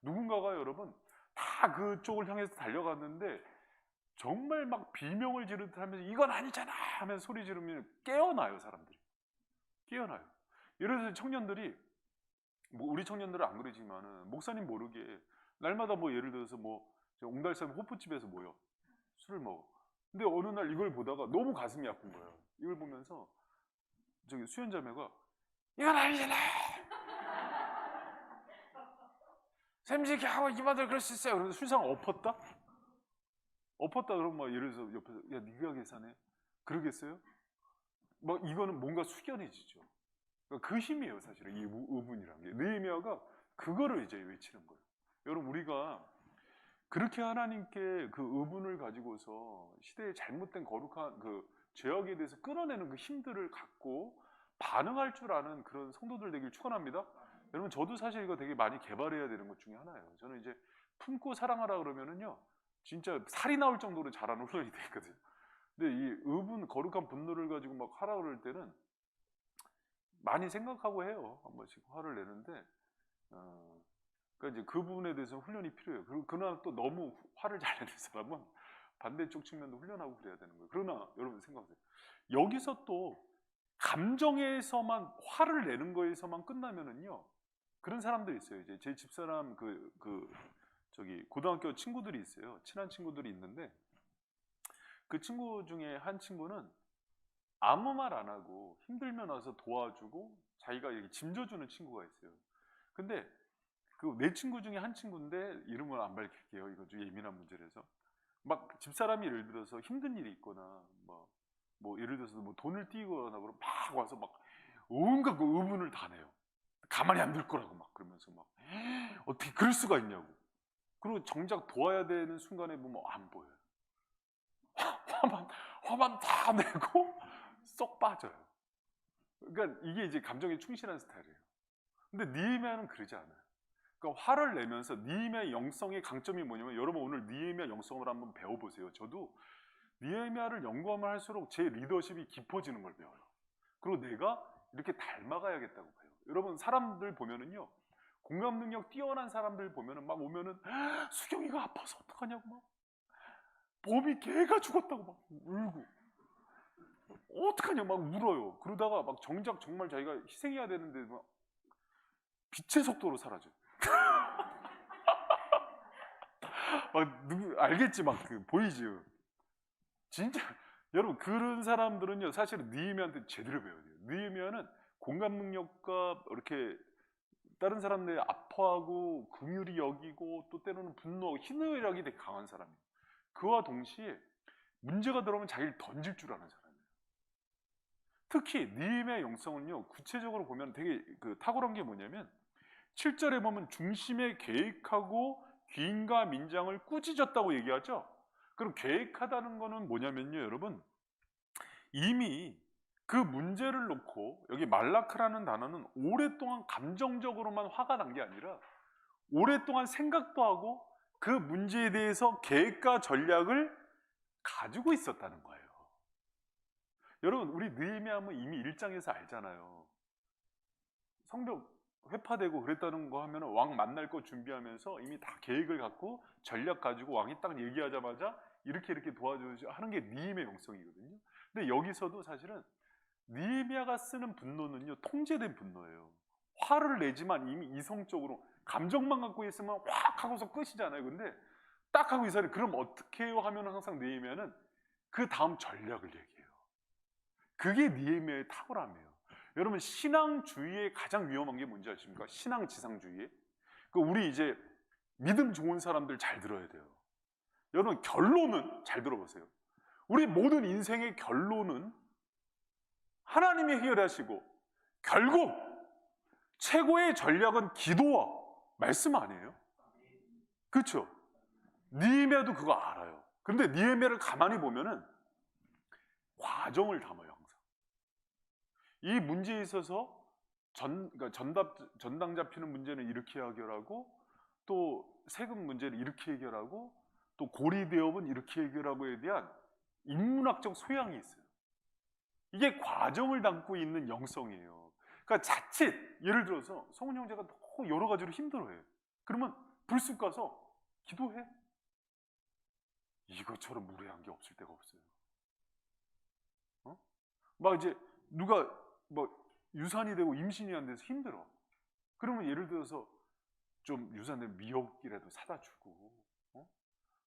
누군가가 여러분 다 그쪽을 향해서 달려갔는데 정말 막 비명을 지르듯 하면서 이건 아니잖아 하면서 소리 지르면 깨어나요. 사람들이 깨어나요. 예를 들어서 청년들이, 우리 청년들은 안 그러지만은 목사님 모르게 날마다 뭐 예를 들어서 뭐 옹달산 호프집에서 모여 술을 먹어. 근데 어느 날 이걸 보다가 너무 가슴이 아픈 거예요. 이걸 보면서 저기 수연자매가 이건 아니잖아. 샘지게 하고 이만들 그럴 수 있어요. 그래서 술상 엎었다 그러면 막 예를 들어서 옆에서 야 네가 계산해. 그러겠어요? 막 이거는 뭔가 숙연해지죠. 그러니까 그 힘이에요, 사실은 이 의분이란 게. 느헤미야가 그거를 이제 외치는 거예요. 여러분 우리가 그렇게 하나님께 그 의분을 가지고서 시대의 잘못된 거룩한 그 죄악에 대해서 끌어내는 그 힘들을 갖고 반응할 줄 아는 그런 성도들 되길 축원합니다. 여러분 저도 사실 이거 되게 많이 개발해야 되는 것 중에 하나예요. 저는 이제 품고 사랑하라 그러면은요, 진짜 살이 나올 정도로 잘하는 훈련이 돼 있거든요. 근데 이 의분, 거룩한 분노를 가지고 막 하라 그럴 때는 많이 생각하고 해요. 한 번씩 화를 내는데, 그러니까 이제 그 부분에 대해서 훈련이 필요해요. 그리고 그러나 또 너무 화를 잘 내는 사람은 반대쪽 측면도 훈련하고 그래야 되는 거예요. 그러나 여러분 생각하세요. 여기서 또 감정에서만 화를 내는 거에서만 끝나면은요, 그런 사람들이 있어요. 이제 제 집사람 저기 고등학교 친구들이 있어요. 친한 친구들이 있는데 그 친구 중에 한 친구는 아무 말 안 하고 힘들면 와서 도와주고 자기가 여기 짐져주는 친구가 있어요. 근데 그 내 친구 중에 한 친구인데 이름을 안 밝힐게요. 이거 좀 예민한 문제라서. 막 집사람이 예를 들어서 힘든 일이 있거나 뭐 예를 들어서 뭐 돈을 띄거나 그러면 막 와서 막 온갖 그 의문을 다 내요. 가만히 안 둘 거라고 막 그러면서 막 어떻게 그럴 수가 있냐고. 그리고 정작 도와야 되는 순간에 보면 안 보여요. 화만 다 내고 쏙 빠져요. 그러니까 이게 이제 감정에 충실한 스타일이에요. 근데 느헤미야는 그러지 않아요. 그러니까 화를 내면서 느헤미야의 영성의 강점이 뭐냐면, 여러분 오늘 느헤미야 영성을 한번 배워보세요. 저도 느헤미야를 연구하면 할수록 제 리더십이 깊어지는 걸 배워요. 그리고 내가 이렇게 닮아가야겠다고 봐요. 여러분 사람들 보면은요, 공감 능력 뛰어난 사람들 보면은 막 오면은 수경이가 아파서 어떡하냐고 막, 범이 개가 죽었다고 막 울고 어떡하냐 막 울어요. 그러다가 막 정작 정말 자기가 희생해야 되는데 막 빛의 속도로 사라져요. 막 누구 알겠지, 막 그 보이지요. 진짜 여러분 그런 사람들은요 사실은 느헤미야한테 제대로 배워야 돼요. 느헤미야는 공감 능력과 이렇게 다른 사람들이 아파하고 긍휼히 여기고 또 때로는 분노하고 희노애락이 되게 강한 사람이에요. 그와 동시에 문제가 들어오면 자기를 던질 줄 아는 사람이에요. 특히 느헤미야의 영성은요 구체적으로 보면 되게 그 탁월한 게 뭐냐면, 7절에 보면 중심에 계획하고 귀인과 민장을 꾸짖었다고 얘기하죠. 그럼 계획하다는 거는 뭐냐면요 여러분, 이미 그 문제를 놓고, 여기 말라크라는 단어는 오랫동안 감정적으로만 화가 난 게 아니라 오랫동안 생각도 하고 그 문제에 대해서 계획과 전략을 가지고 있었다는 거예요. 여러분 우리 느헤미야 하면 이미 1장에서 알잖아요. 성벽 회파되고 그랬다는 거 하면 왕 만날 거 준비하면서 이미 다 계획을 갖고 전략 가지고 왕이 딱 얘기하자마자 이렇게 도와주지 하는 게 느헤미야 영성이거든요. 근데 여기서도 사실은 느헤미야가 쓰는 분노는요 통제된 분노예요. 화를 내지만 이미 이성적으로 감정만 갖고 있으면 확 하고서 끝이잖아요. 근데 딱 하고 이 사람이 그럼 어떻게 해요 하면 항상 느헤미야는 그 다음 전략을 얘기해요. 그게 느헤미야의 탁월함이에요. 여러분 신앙주의의 가장 위험한 게 뭔지 아십니까? 신앙지상주의. 그 우리 이제 믿음 좋은 사람들 잘 들어야 돼요. 여러분 결론은 잘 들어보세요. 우리 모든 인생의 결론은 하나님이 해결하시고 결국 최고의 전략은 기도와 말씀 아니에요? 그렇죠? 느헤미야도 그거 알아요. 그런데 느헤미야를 가만히 보면은 과정을 담아요. 항상 이 문제에 있어서 그러니까 전당 잡히는 문제는 이렇게 해결하고, 또 세금 문제를 이렇게 해결하고, 또 고리대업은 이렇게 해결하고에 대한 인문학적 소양이 있어요. 이게 과정을 담고 있는 영성이에요. 그러니까 자칫 예를 들어서 성훈 형제가 너무 여러 가지로 힘들어해요. 그러면 불쑥 가서 기도해. 이것처럼 무례한 게 없을 때가 없어요. 막 이제 누가 뭐 유산이 되고 임신이 안 돼서 힘들어. 그러면 예를 들어서 좀 유산된 미역이라도 사다 주고,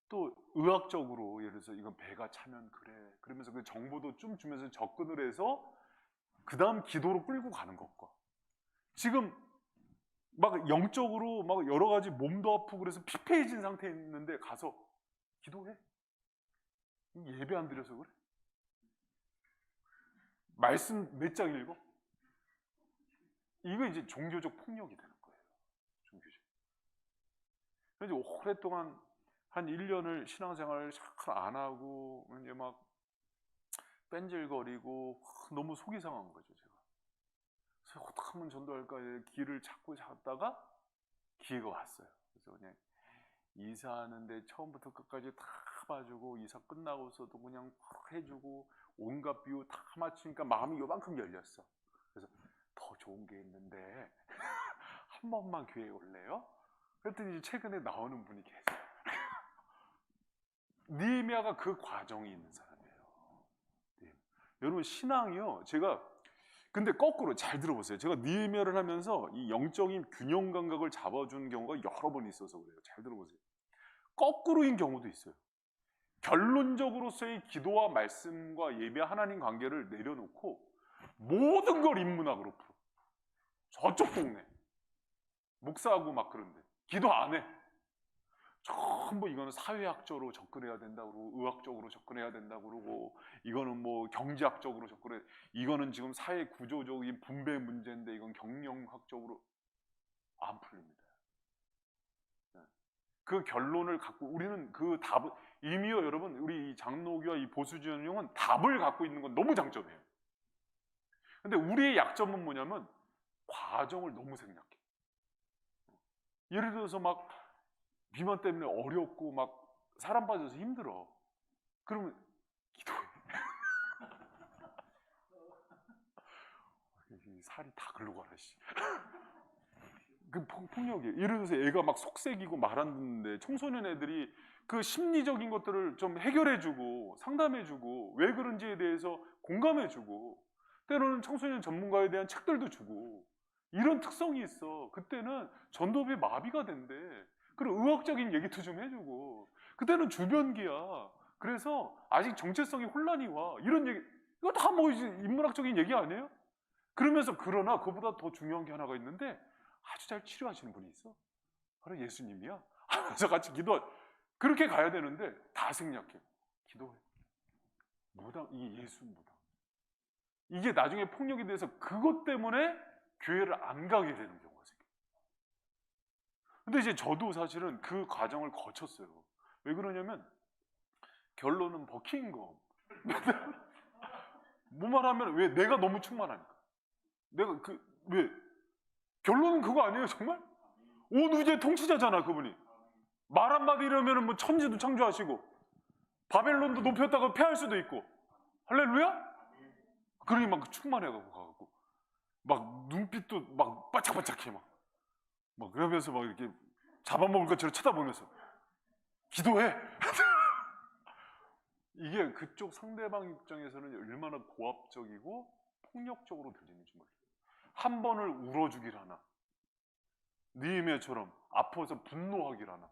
또 의학적으로 예를 들어서 이건 배가 차면 그래. 그러면서 그 정보도 좀 주면서 접근을 해서 그 다음 기도로 끌고 가는 것과, 지금 막 영적으로 막 여러 가지 몸도 아프고 그래서 피폐해진 상태에 있는데 가서 기도해. 예배 안 드려서 그래? 말씀 몇 장 읽어? 이거 이제 종교적 폭력이 되는 거예요. 종교적. 그래서 오랫동안 한 1년을 신앙생활을 잘 안 하고 이제 막 뺀질거리고 너무 속이 상한 거죠, 제가. 그래서 어떻게 하면 전도할까 길을 찾다가 기회가 왔어요. 그래서 그냥 이사하는데 처음부터 끝까지 다 봐주고, 이사 끝나고서도 그냥 해주고, 온갖 비유 다 맞추니까 마음이 요만큼 열렸어. 그래서 더 좋은 게 있는데 한 번만 교회에 올래요? 그랬더니 최근에 나오는 분이 계세요. 느헤미야가 그 과정이 있는 사람이에요. 네. 여러분 신앙이요, 제가 근데 거꾸로 잘 들어보세요. 제가 느헤미야를 하면서 이 영적인 균형 감각을 잡아주는 경우가 여러 번 있어서 그래요. 잘 들어보세요. 거꾸로인 경우도 있어요. 결론적으로서의 기도와 말씀과 예배 하나님 관계를 내려놓고 모든 걸 인문학으로 풀어. 저쪽 동네 목사하고 막 그런데 기도 안 해. 전부 이거는 사회학적으로 접근해야 된다고 그러고 의학적으로 접근해야 된다고 그러고 이거는 뭐 경제학적으로 접근해, 이거는 지금 사회 구조적인 분배 문제인데 이건 경영학적으로 안 풀립니다. 그 결론을 갖고 우리는 그 답을 이미요, 여러분, 우리 이 장로교와 이 보수진영은 답을 갖고 있는 건 너무 장점이에요. 근데 우리의 약점은 뭐냐면 과정을 너무 생략해. 예를 들어서 막 비만 때문에 어렵고 막 사람 빠져서 힘들어. 그러면 기도해. 살이 다 글로 가라 씨. 그 폭력이에요. 예를 들어서 애가 막 속색이고 말 안 듣는데 청소년 애들이 그 심리적인 것들을 좀 해결해주고 상담해주고 왜 그런지에 대해서 공감해주고 때로는 청소년 전문가에 대한 책들도 주고 이런 특성이 있어. 그때는 전도부의 마비가 된대. 그리고 의학적인 얘기도 좀 해주고 그때는 주변기야. 그래서 아직 정체성이 혼란이 와. 이런 얘기, 이거 다 뭐 인문학적인 얘기 아니에요? 그러면서 그러나 그보다 더 중요한 게 하나가 있는데 아주 잘 치료하시는 분이 있어. 바로 예수님이야. 하면서 같이 기도. 그렇게 가야 되는데 다 생략해. 기도해. 무당, 이게 예수 무당. 이게 나중에 폭력이 돼서 그것 때문에 교회를 안 가게 되는 경우가 생겨요. 근데 이제 저도 사실은 그 과정을 거쳤어요. 왜 그러냐면 결론은 버킹거. 뭐 말하면 왜 내가 너무 충만하니까. 내가 왜 결론은 그거 아니에요, 정말? 온 우주의 통치자잖아, 그분이. 말 한마디 이러면 뭐 천지도 창조하시고 바벨론도 높였다가 폐할 수도 있고. 할렐루야? 그러니 막 충만해가고 가고 막 눈빛도 막 바짝바짝해 막 그러면서 막 이렇게 잡아먹을 것처럼 쳐다보면서 기도해. 이게 그쪽 상대방 입장에서는 얼마나 고압적이고 폭력적으로 들리는지 몰라요. 한 번을 울어주길 하나, 느헤미야처럼 아파서 분노하길 하나,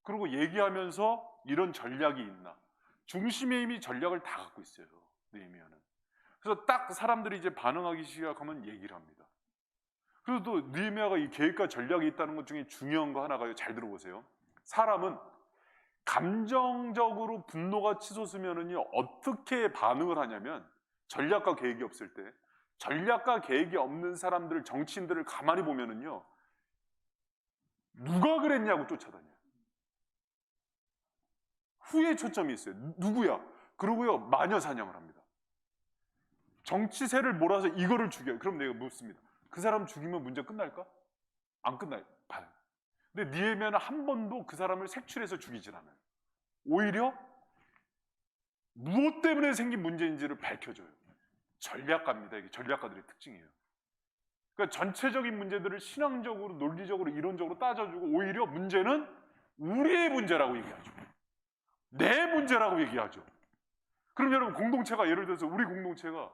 그리고 얘기하면서 이런 전략이 있나. 중심의 힘이 전략을 다 갖고 있어요, 느헤미야는. 그래서 딱 사람들이 이제 반응하기 시작하면 얘기를 합니다. 그래서 또 느헤미야가 이 계획과 전략이 있다는 것 중에 중요한 거 하나가, 잘 들어보세요. 사람은 감정적으로 분노가 치솟으면은요 어떻게 반응을 하냐면, 전략과 계획이 없을 때, 전략과 계획이 없는 사람들, 정치인들을 가만히 보면은요 누가 그랬냐고 쫓아다녀요. 후에 초점이 있어요. 누구야? 그러고요 마녀 사냥을 합니다. 정치세를 몰아서 이거를 죽여요. 그럼 내가 묻습니다. 그 사람 죽이면 문제 끝날까? 안 끝나요. 봐요. 근데 느헤미야는 한 번도 그 사람을 색출해서 죽이질 않아요. 오히려 무엇 때문에 생긴 문제인지를 밝혀줘요. 전략가입니다. 이게 전략가들의 특징이에요. 그러니까 전체적인 문제들을 신앙적으로, 논리적으로, 이론적으로 따져주고 오히려 문제는 우리의 문제라고 얘기하죠. 내 문제라고 얘기하죠. 그럼 여러분, 공동체가, 예를 들어서 우리 공동체가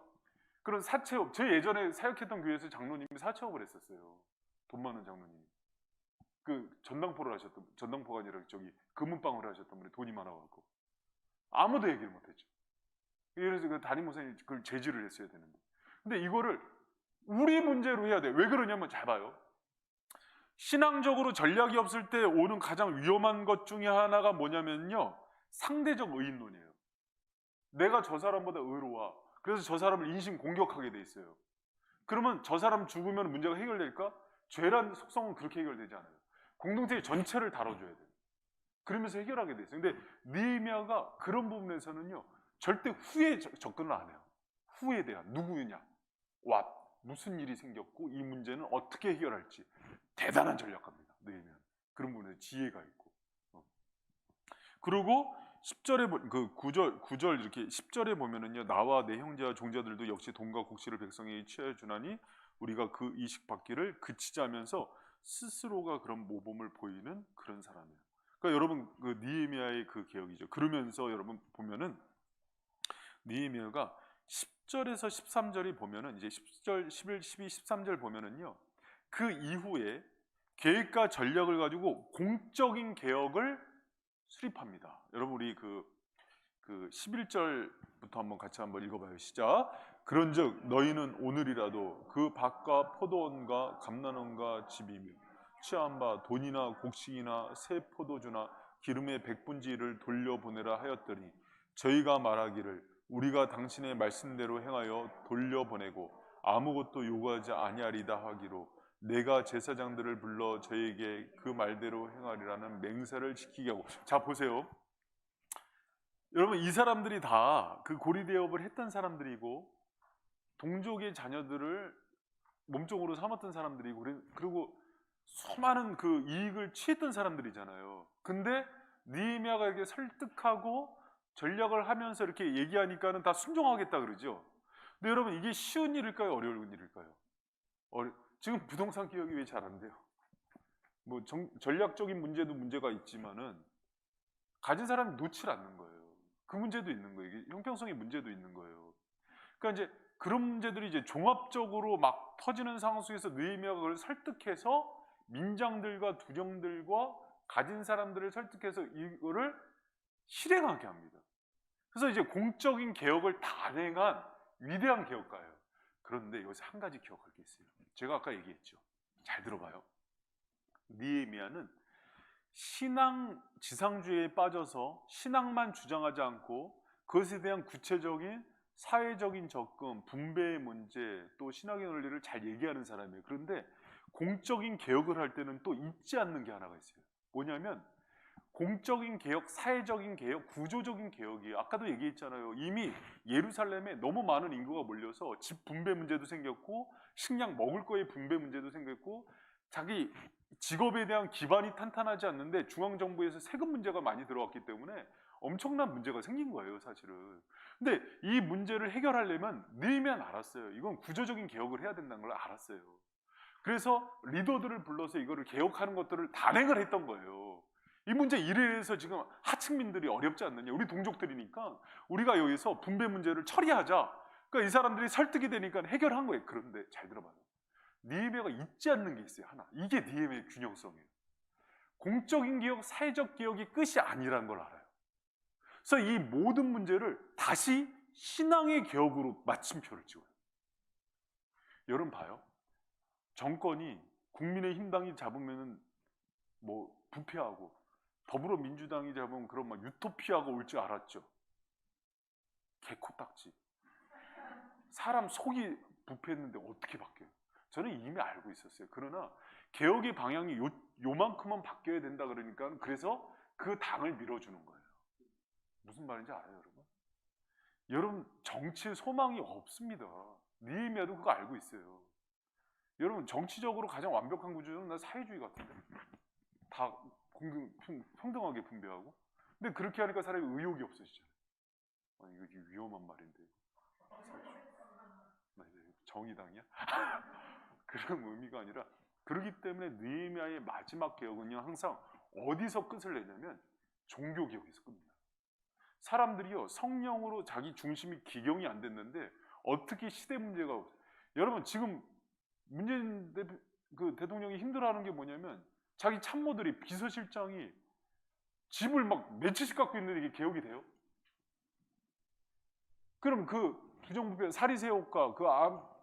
그런 사채업, 제 예전에 사역했던 교회에서 장로님이 사채업을 했었어요. 돈 많은 장로님이. 그 전당포를 하셨던, 전당포가 아니라 저기 금은방을 하셨던 분이 돈이 많아갖고 아무도 얘기를 못했죠. 그래서 그 담임 목사님이 그걸 제지를 했어야 되는데, 근데 이거를 우리 문제로 해야 돼. 왜 그러냐면, 잘 봐요. 신앙적으로 전략이 없을 때 오는 가장 위험한 것 중에 하나가 뭐냐면요, 상대적 의인론이에요. 내가 저 사람보다 의로워. 그래서 저 사람을 인신 공격하게 돼 있어요. 그러면 저 사람 죽으면 문제가 해결될까? 죄란 속성은 그렇게 해결되지 않아요. 공동체 전체를 다뤄줘야 돼요. 그러면서 해결하게 돼 있어요. 근데 느헤미야가 그런 부분에서는요 절대 후에 접근을 안 해요. 후에 대한, 누구냐, 무슨 일이 생겼고 이 문제는 어떻게 해결할지. 대단한 전략가입니다, 느헤미야. 그런 부분에 지혜가 있고. 그리고 10절에 그 9절 이렇게 10절에 보면은요, 나와 내 형제와 종자들도 역시 돈과 곡식을 백성에게 취하여 주나니 우리가 그 이식 받기를 그치자면서 스스로가 그런 모범을 보이는 그런 사람이에요. 그러니까 여러분, 그 느헤미야의 그 개혁이죠. 그러면서 여러분 보면은 느헤미야가 10절에서 13절이 보면은, 이제 10절, 11, 12, 13절 보면은요, 그 이후에 계획과 전략을 가지고 공적인 개혁을 수립합니다. 여러분, 우리 그 11절부터 한번 같이 한번 읽어봐요. 시작. 그런즉 너희는 오늘이라도 그 밭과 포도원과 감난원과 집이며 취한 바 돈이나 곡식이나 새 포도주나 기름의 백분지를 돌려보내라 하였더니 저희가 말하기를 우리가 당신의 말씀대로 행하여 돌려보내고 아무것도 요구하지 아니하리다 하기로 내가 제사장들을 불러 저에게 그 말대로 행하리라는 맹세를 지키게 하고. 자, 보세요. 여러분, 이 사람들이 다 그 고리대업을 했던 사람들이고 동족의 자녀들을 몸종으로 삼았던 사람들이고 그리고 수많은 그 이익을 취했던 사람들이잖아요. 근데 느헤미야가 이렇게 설득하고 전략을 하면서 이렇게 얘기하니까는 다 순종하겠다 그러죠. 근데 여러분, 이게 쉬운 일일까요? 어려운 일일까요? 지금 부동산 개혁이 왜 잘 안 돼요? 뭐 전략적인 문제도 문제가 있지만은 가진 사람이 놓질 않는 거예요. 그 문제도 있는 거예요. 이게 형평성의 문제도 있는 거예요. 그러니까 이제 그런 문제들이 이제 종합적으로 막 터지는 상황 속에서 느헤미야가 그걸 설득해서 민장들과 두령들과 가진 사람들을 설득해서 이거를 실행하게 합니다. 그래서 이제 공적인 개혁을 단행한 위대한 개혁가예요. 그런데 여기서 한 가지 기억할 게 있어요. 제가 아까 얘기했죠. 잘 들어봐요. 느헤미야는 신앙 지상주의에 빠져서 신앙만 주장하지 않고 그것에 대한 구체적인 사회적인 접근, 분배의 문제, 또 신학의 논리를 잘 얘기하는 사람이에요. 그런데 공적인 개혁을 할 때는 또 잊지 않는 게 하나가 있어요. 뭐냐면 공적인 개혁, 사회적인 개혁, 구조적인 개혁이에요. 아까도 얘기했잖아요. 이미 예루살렘에 너무 많은 인구가 몰려서 집 분배 문제도 생겼고 식량 먹을 거의 분배 문제도 생겼고 자기 직업에 대한 기반이 탄탄하지 않는데 중앙정부에서 세금 문제가 많이 들어왔기 때문에 엄청난 문제가 생긴 거예요, 사실은. 근데 이 문제를 해결하려면 느헤미야는 알았어요. 이건 구조적인 개혁을 해야 된다는 걸 알았어요. 그래서 리더들을 불러서 이거를 개혁하는 것들을 단행을 했던 거예요. 이 문제 이래서 지금 하층민들이 어렵지 않느냐. 우리 동족들이니까 우리가 여기서 분배 문제를 처리하자. 그러니까 이 사람들이 설득이 되니까 해결한 거예요. 그런데 잘 들어봐요. 느헤미야가 잊지 않는 게 있어요. 하나. 이게 느헤미야의 균형성이에요. 공적인 개혁, 사회적 개혁이 끝이 아니라는 걸 알아요. 그래서 이 모든 문제를 다시 신앙의 개혁으로 마침표를 찍어요. 여러분 봐요. 정권이 국민의힘당이 잡으면은 뭐 부패하고 더불어민주당이 잡으면 그런 막 유토피아가 올 줄 알았죠. 개코딱지. 사람 속이 부패했는데 어떻게 바뀌어요? 저는 이미 알고 있었어요. 그러나 개혁의 방향이 요만큼만 바뀌어야 된다 그러니까 그래서 그 당을 밀어주는 거예요. 무슨 말인지 알아요, 여러분? 여러분, 정치에 소망이 없습니다. 느헤미야도 그거 알고 있어요. 여러분, 정치적으로 가장 완벽한 구조는 나 사회주의 같은데 다 평등하게 분배하고. 근데 그렇게 하니까 사람이 의욕이 없어지잖아요. 아니, 이거 위험한 말인데. 정의당이야? 그런 의미가 아니라 그렇기 때문에 느헤미야의 마지막 개혁은요 항상 어디서 끝을 내냐면 종교 개혁에서 끝납니다. 사람들이요 성령으로 자기 중심이 기경이 안 됐는데 어떻게 시대 문제가 여러분 지금 문재인 대통령이 힘들어하는 게 뭐냐면 자기 참모들이 비서실장이 집을 막 며칠씩 갖고 있는데 이게 개혁이 돼요? 그럼 그 부정부패 사리새욕과 그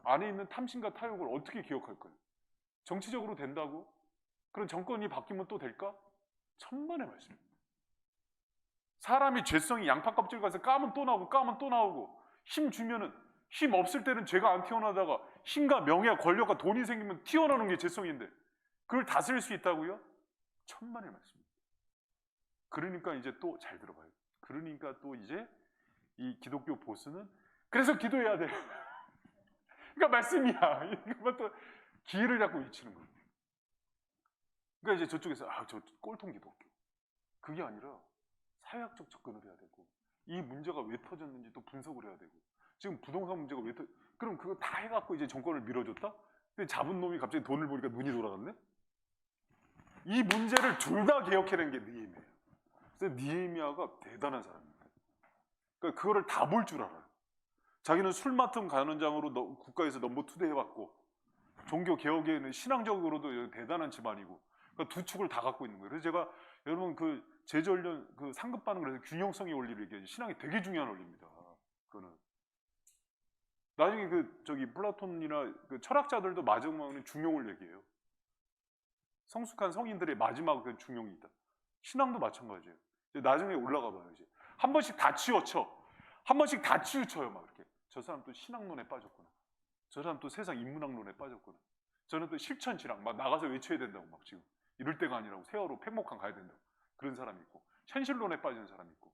안에 있는 탐심과 탐욕을 어떻게 기억할 거예요? 정치적으로 된다고? 그럼 정권이 바뀌면 또 될까? 천만의 말씀입니다. 사람이 죄성이 양파 껍질 가서 까면 또 나오고 까면 또 나오고 힘 주면은 힘 없을 때는 죄가 안 튀어나다가 힘과 명예와 권력과 돈이 생기면 튀어나오는 게 죄성인데 그걸 다스릴 수 있다고요? 천만의 말씀입니다. 그러니까 이제 또 잘 들어봐요. 그러니까 또 이제 이 기독교 보수는 그래서 기도해야 돼. 그러니까 말씀이야. 이거 또 기회를 잡고 외치는 거예요. 그러니까 이제 저쪽에서 저 꼴통 기독교. 그게 아니라 사회학적 접근을 해야 되고 이 문제가 왜 터졌는지 또 분석을 해야 되고 지금 부동산 문제가 왜 그럼 그거 다 해갖고 이제 정권을 밀어줬다? 근데 잡은 놈이 갑자기 돈을 보니까 눈이 돌아갔네? 이 문제를 둘 다 개혁해낸 게 느헤미야예요. 그래서 느헤미야가 대단한 사람입니다. 그러니까 그거를 다 볼 줄 알아요. 자기는 술 맡은 간원장으로 국가에서 넘버 2대 해봤고 종교 개혁에는 신앙적으로도 대단한 집안이고 그러니까 두 축을 다 갖고 있는 거예요. 그래서 제가 여러분 그 제절련 그 상급 반응 그래서 균형성의 원리를 얘기해요. 신앙이 되게 중요한 원리입니다. 그거는 나중에 그 저기 플라톤이나 그 철학자들도 마지막에 중용을 얘기해요. 성숙한 성인들의 마지막 그 중용이 있다. 신앙도 마찬가지예요. 나중에 올라가 봐요. 이제 한 번씩 다 치우쳐. 한 번씩 다 치우쳐요. 막 이렇게. 저 사람 또 신학론에 빠졌구나. 저 사람 또 세상 인문학론에 빠졌구나. 저는 또 실천지랑 막 나가서 외쳐야 된다고 막 지금 이럴 때가 아니라고 세월호 팽목항 가야 된다고 그런 사람이 있고 현실론에 빠지는 사람이 있고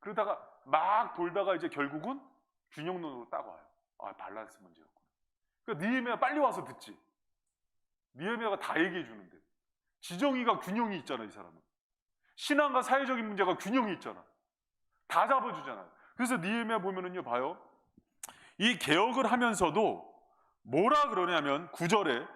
그러다가 막 돌다가 이제 결국은 균형론으로 딱 와요. 아, 밸런스 문제였구나. 그러니까 니에미야 빨리 와서 듣지. 니에미야가 다 얘기해 주는데 지정의가 균형이 있잖아. 이 사람은 신앙과 사회적인 문제가 균형이 있잖아. 다 잡아주잖아. 그래서 니에미야 보면은요, 봐요. 이 개혁을 하면서도 뭐라 그러냐면 9절에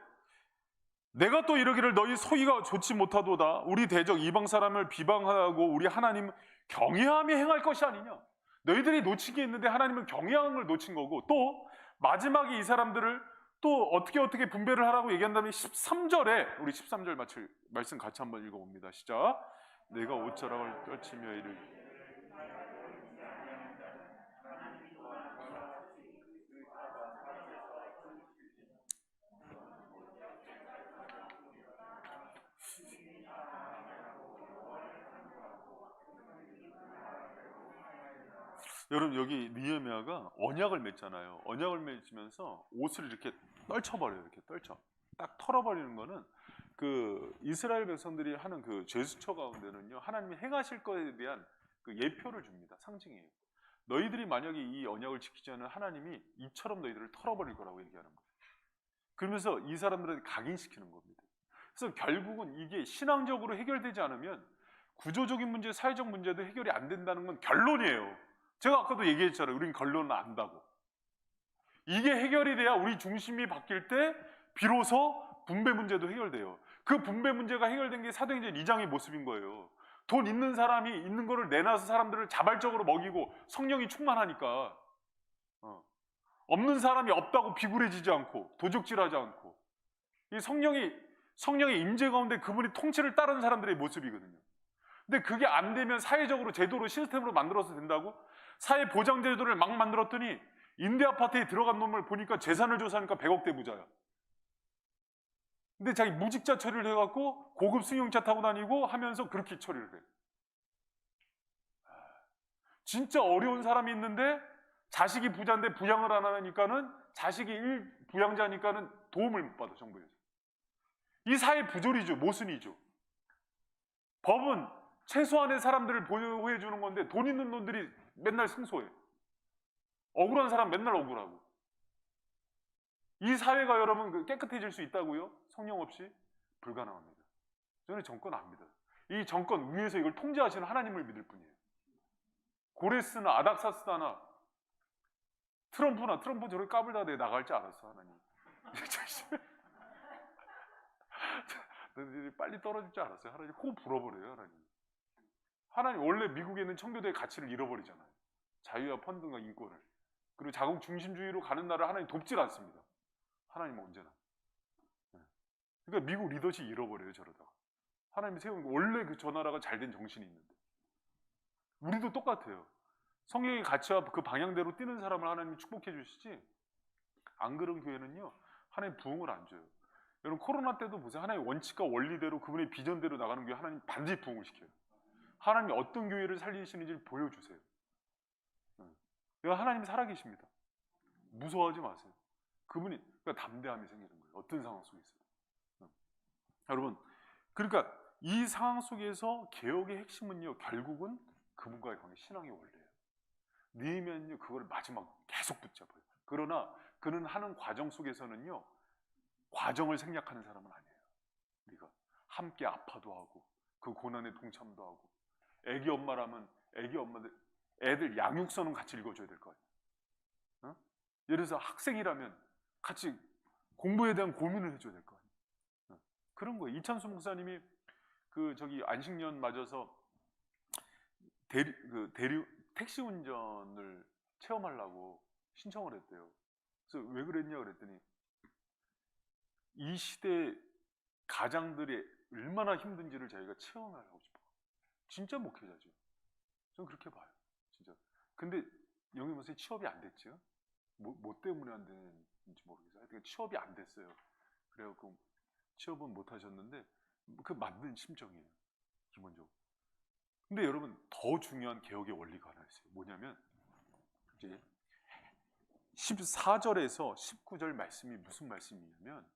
내가 또 이러기를 너희 소위가 좋지 못하도다. 우리 대적 이방 사람을 비방하고 우리 하나님 경외하며 행할 것이 아니냐. 너희들이 놓친 게 있는데 하나님은 경외하는 걸 놓친 거고 또 마지막에 이 사람들을 또 어떻게 분배를 하라고 얘기한 다음에 13절에 우리 13절 말씀 같이 한번 읽어봅니다. 시작. 내가 옷자락을 떨치며 이를 여러분 여기 느헤미야가 언약을 맺잖아요. 언약을 맺으면서 옷을 이렇게 떨쳐버려요. 이렇게 떨쳐. 딱 털어버리는 거는 그 이스라엘 백성들이 하는 그 제스처 가운데는요. 하나님이 행하실 것에 대한 그 예표를 줍니다. 상징이에요. 너희들이 만약에 이 언약을 지키지 않으면 하나님이 이처럼 너희들을 털어버릴 거라고 얘기하는 거예요. 그러면서 이 사람들을 각인시키는 겁니다. 그래서 결국은 이게 신앙적으로 해결되지 않으면 구조적인 문제, 사회적 문제도 해결이 안 된다는 건 결론이에요. 제가 아까도 얘기했잖아요. 우린 결론은 안다고. 이게 해결이 돼야 우리 중심이 바뀔 때 비로소 분배 문제도 해결돼요. 그 분배 문제가 해결된 게 사도행전 2장의 모습인 거예요. 돈 있는 사람이 있는 거를 내놔서 사람들을 자발적으로 먹이고 성령이 충만하니까 없는 사람이 없다고 비굴해지지 않고 도적질하지 않고 이 성령의 임재 가운데 그분이 통치를 따르는 사람들의 모습이거든요. 근데 그게 안 되면 사회적으로 제도로 시스템으로 만들어서 된다고? 사회 보장 제도를 막 만들었더니 임대 아파트에 들어간 놈을 보니까 재산을 조사하니까 100억대 부자야. 근데 자기 무직자 처리를 해갖고 고급 승용차 타고 다니고 하면서 그렇게 처리를 해. 진짜 어려운 사람이 있는데 자식이 부자인데 부양을 안 하니까는 자식이 부양자니까는 도움을 못 받아 정부에서. 이 사회 부조리죠. 모순이죠. 법은 최소한의 사람들을 보호해 주는 건데 돈 있는 놈들이 맨날 승소해. 억울한 사람 맨날 억울하고. 이 사회가 여러분 깨끗해질 수 있다고요? 성령 없이? 불가능합니다. 저는 정권 안 믿어요. 이 정권 위에서 이걸 통제하시는 하나님을 믿을 뿐이에요. 고레스나 아닥사스다나 트럼프 저렇게 까불다가 내가 나갈 줄 알았어 하나님. 너희들이 빨리 떨어질 줄 알았어요. 하나님 코 불어버려요 하나님. 하나님 원래 미국에 있는 청교도의 가치를 잃어버리잖아요. 자유와 평등과 인권을. 그리고 자국 중심주의로 가는 나라를 하나님 돕질 않습니다. 하나님은 언제나. 그러니까 미국 리더십 잃어버려요 저러다가. 하나님이 세운 원래 저 나라가 잘된 정신이 있는데. 우리도 똑같아요. 성경의 가치와 그 방향대로 뛰는 사람을 하나님이 축복해 주시지 안 그런 교회는요 하나님 부흥을 안 줘요. 여러분 코로나 때도 보세요. 하나님의 원칙과 원리대로 그분의 비전대로 나가는 교회 하나님 반드시 부흥을 시켜요. 하나님이 어떤 교회를 살리시는지를 보여주세요. 하나님이 살아계십니다. 무서워하지 마세요. 그분이 그러니까 담대함이 생기는 거예요. 어떤 상황 속에서도. 여러분 그러니까 이 상황 속에서 개혁의 핵심은요 결국은 그분과의 관계, 신앙의 원리예요. 느헤미야는요 그걸 마지막 계속 붙잡아요. 그러나 그는 하는 과정 속에서는요 과정을 생략하는 사람은 아니에요. 우리가 함께 아파도 하고 그 고난에 동참도 하고 애기 엄마라면 애기 엄마들 애들 양육서는 같이 읽어줘야 될 거 아니에요. 예를 들어서 학생이라면 같이 공부에 대한 고민을 해줘야 될 거 아니에요. 그런 거예요. 이찬수 목사님이 저기 안식년 맞아서 택시 운전을 체험하려고 신청을 했대요. 그래서 왜 그랬냐 그랬더니 이 시대 가장들이 얼마나 힘든지를 자기가 체험을 하고 싶어. 진짜 목회자죠. 저는 그렇게 봐요. 진짜. 근데 영희 목사님 취업이 안 됐죠. 뭐 때문에 안 되는지 모르겠어요. 하여튼 취업이 안 됐어요. 그래갖고 취업은 못 하셨는데 그 맞는 심정이에요, 기본적으로. 근데 여러분 더 중요한 개혁의 원리가 하나 있어요. 뭐냐면 이제 14절에서 19절 말씀이 무슨 말씀이냐면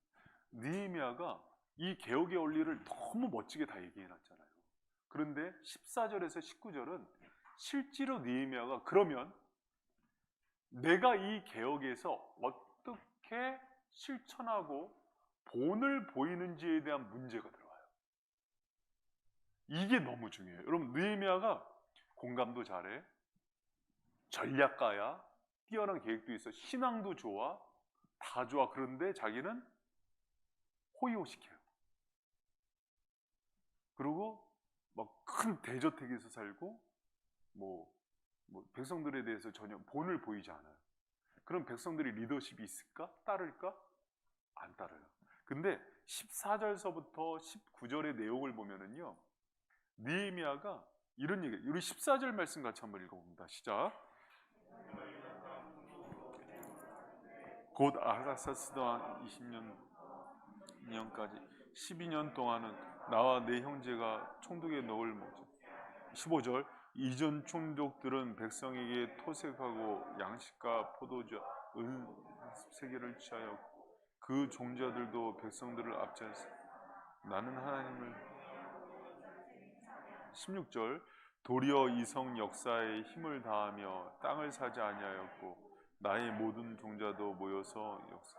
느헤미야가 이 개혁의 원리를 너무 멋지게 다 얘기해 놨잖아요. 그런데 14절에서 19절은 실제로 느헤미야가 그러면 내가 이 개혁에서 어떻게 실천하고 본을 보이는지에 대한 문제가 들어와요. 이게 너무 중요해요. 여러분 느헤미야가 공감도 잘해, 전략가야, 뛰어난 계획도 있어, 신앙도 좋아, 다 좋아. 그런데 자기는 호의호식해요. 그리고 막 큰 대저택에서 살고 뭐 백성들에 대해서 전혀 본을 보이지 않아요. 그럼 백성들이 리더십이 있을까? 따를까? 안 따라요. 근데 14절서부터 19절의 내용을 보면은요, 느헤미야가 이런 얘기, 우리 14절 말씀 같이 한번 읽어봅니다. 시작. 곧 아닥사스다 20년까지 12년 동안은 나와 내 형제가 총독의 넋을 먹죠. 15절 이전 총독들은 백성에게 토색하고 양식과 포도주 은 세계를 취하여 그 종자들도 백성들을 압제하였어. 나는 하나님을 16절 도리어 이성 역사에 힘을 다하며 땅을 사지 아니하였고 나의 모든 종자도 모여서 역사.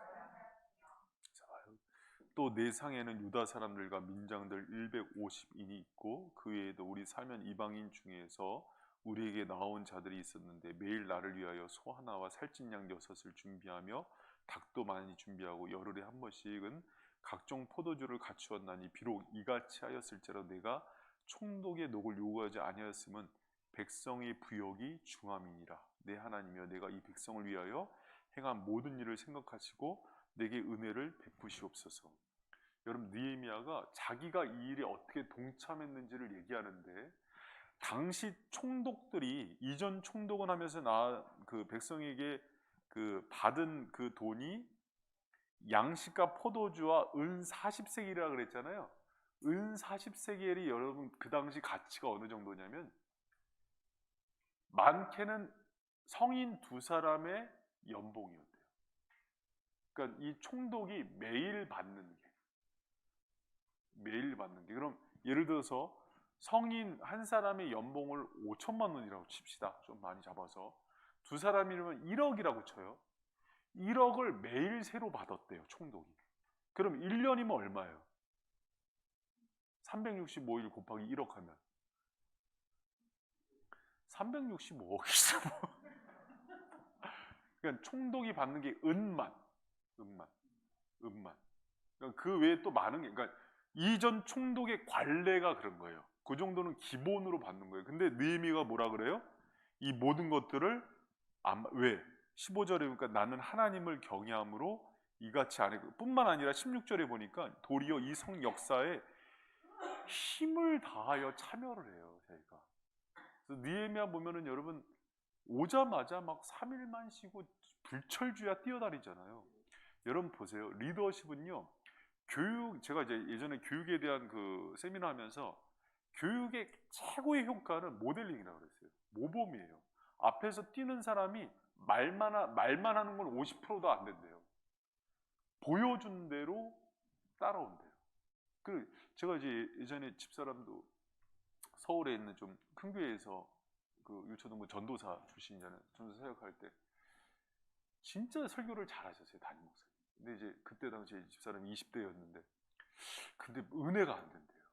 또 내 상에는 유다 사람들과 민장들 150인이 있고 그 외에도 우리 사면 이방인 중에서 우리에게 나온 자들이 있었는데 매일 나를 위하여 소 하나와 살찐 양 6을 준비하며 닭도 많이 준비하고 열흘에 한 번씩은 각종 포도주를 갖추었나니 비록 이같이 하였을지라도 내가 총독의 녹을 요구하지 아니하였으면 백성의 부역이 중함이니라. 내 하나님이여 내가 이 백성을 위하여 행한 모든 일을 생각하시고 내게 은혜를 베푸시옵소서. 여러분 느헤미야가 자기가 이 일에 어떻게 동참했는지를 얘기하는데 당시 총독들이 이전 총독을 하면서 그 백성에게 그 받은 그 돈이 양식과 포도주와 은 40세겔이라 그랬잖아요. 은 40세겔이 여러분 그 당시 가치가 어느 정도냐면 많게는 성인 2사람의 연봉이었대요. 그러니까 이 총독이 매일 받는 게 그럼 예를 들어서 성인 한 사람의 연봉을 5천만 원이라고 칩시다. 좀 많이 잡아서 2사람이면 1억이라고 쳐요. 1억을 매일 새로 받았대요, 총독이. 그럼 1년이면 얼마예요? 365일 곱하기 1억 하면 365억이죠. 그러니까 총독이 받는 게 은만. 그러니까 그 외에 또 많은 게, 그러니까 이전 총독의 관례가 그런 거예요. 그 정도는 기본으로 받는 거예요. 근데 느헤미야가 뭐라 그래요? 이 모든 것들을 왜? 15절에 보니까 나는 하나님을 경외함으로 이같이 안 했고 뿐만 아니라 16절에 보니까 도리어 이 성 역사에 힘을 다하여 참여를 해요. 저희가. 그래서 느헤미야 보면은 여러분 오자마자 막 3일만 쉬고 불철주야 뛰어다니잖아요. 여러분 보세요. 리더십은요. 제가 이제 예전에 교육에 대한 그 세미나 하면서 교육의 최고의 효과는 모델링이라고 그랬어요. 모범이에요. 앞에서 뛰는 사람이 말만 하는 건 50%도 안 된대요. 보여준 대로 따라온대요. 제가 이제 예전에 집사람도 서울에 있는 좀 큰 교회에서 그 유초등부 전도사 출신이잖아요. 전도사 사역할 때 진짜 설교를 잘하셨어요, 담임 목사님. 근데 이제 그때 당시에 집사람이 20대였는데 근데 은혜가 안 된대요.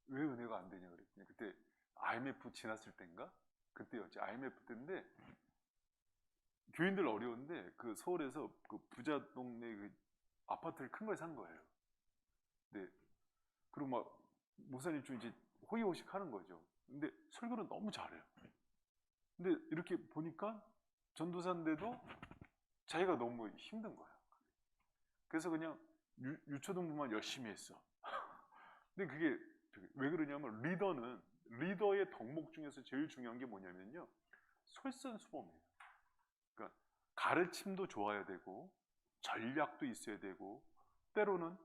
왜 은혜가 안 되냐 그랬더니 그때 IMF 지났을 때인가? 그때였지. IMF 때인데 교인들 어려운데 그 서울에서 그 부자 동네 그 아파트를 큰 걸 산 거예요. 네. 그리고 막 목사님 좀 이제 호의호식 하는 거죠. 근데 설교는 너무 잘해요. 근데 이렇게 보니까 전도사인데도 자기가 너무 힘든 거야. 그래서 그냥 유초등부만 열심히 했어. 근데 그게 왜 그러냐면 리더의 덕목 중에서 제일 중요한 게 뭐냐면요. 솔선수범이에요. 그러니까 가르침도 좋아야 되고 전략도 있어야 되고 때로는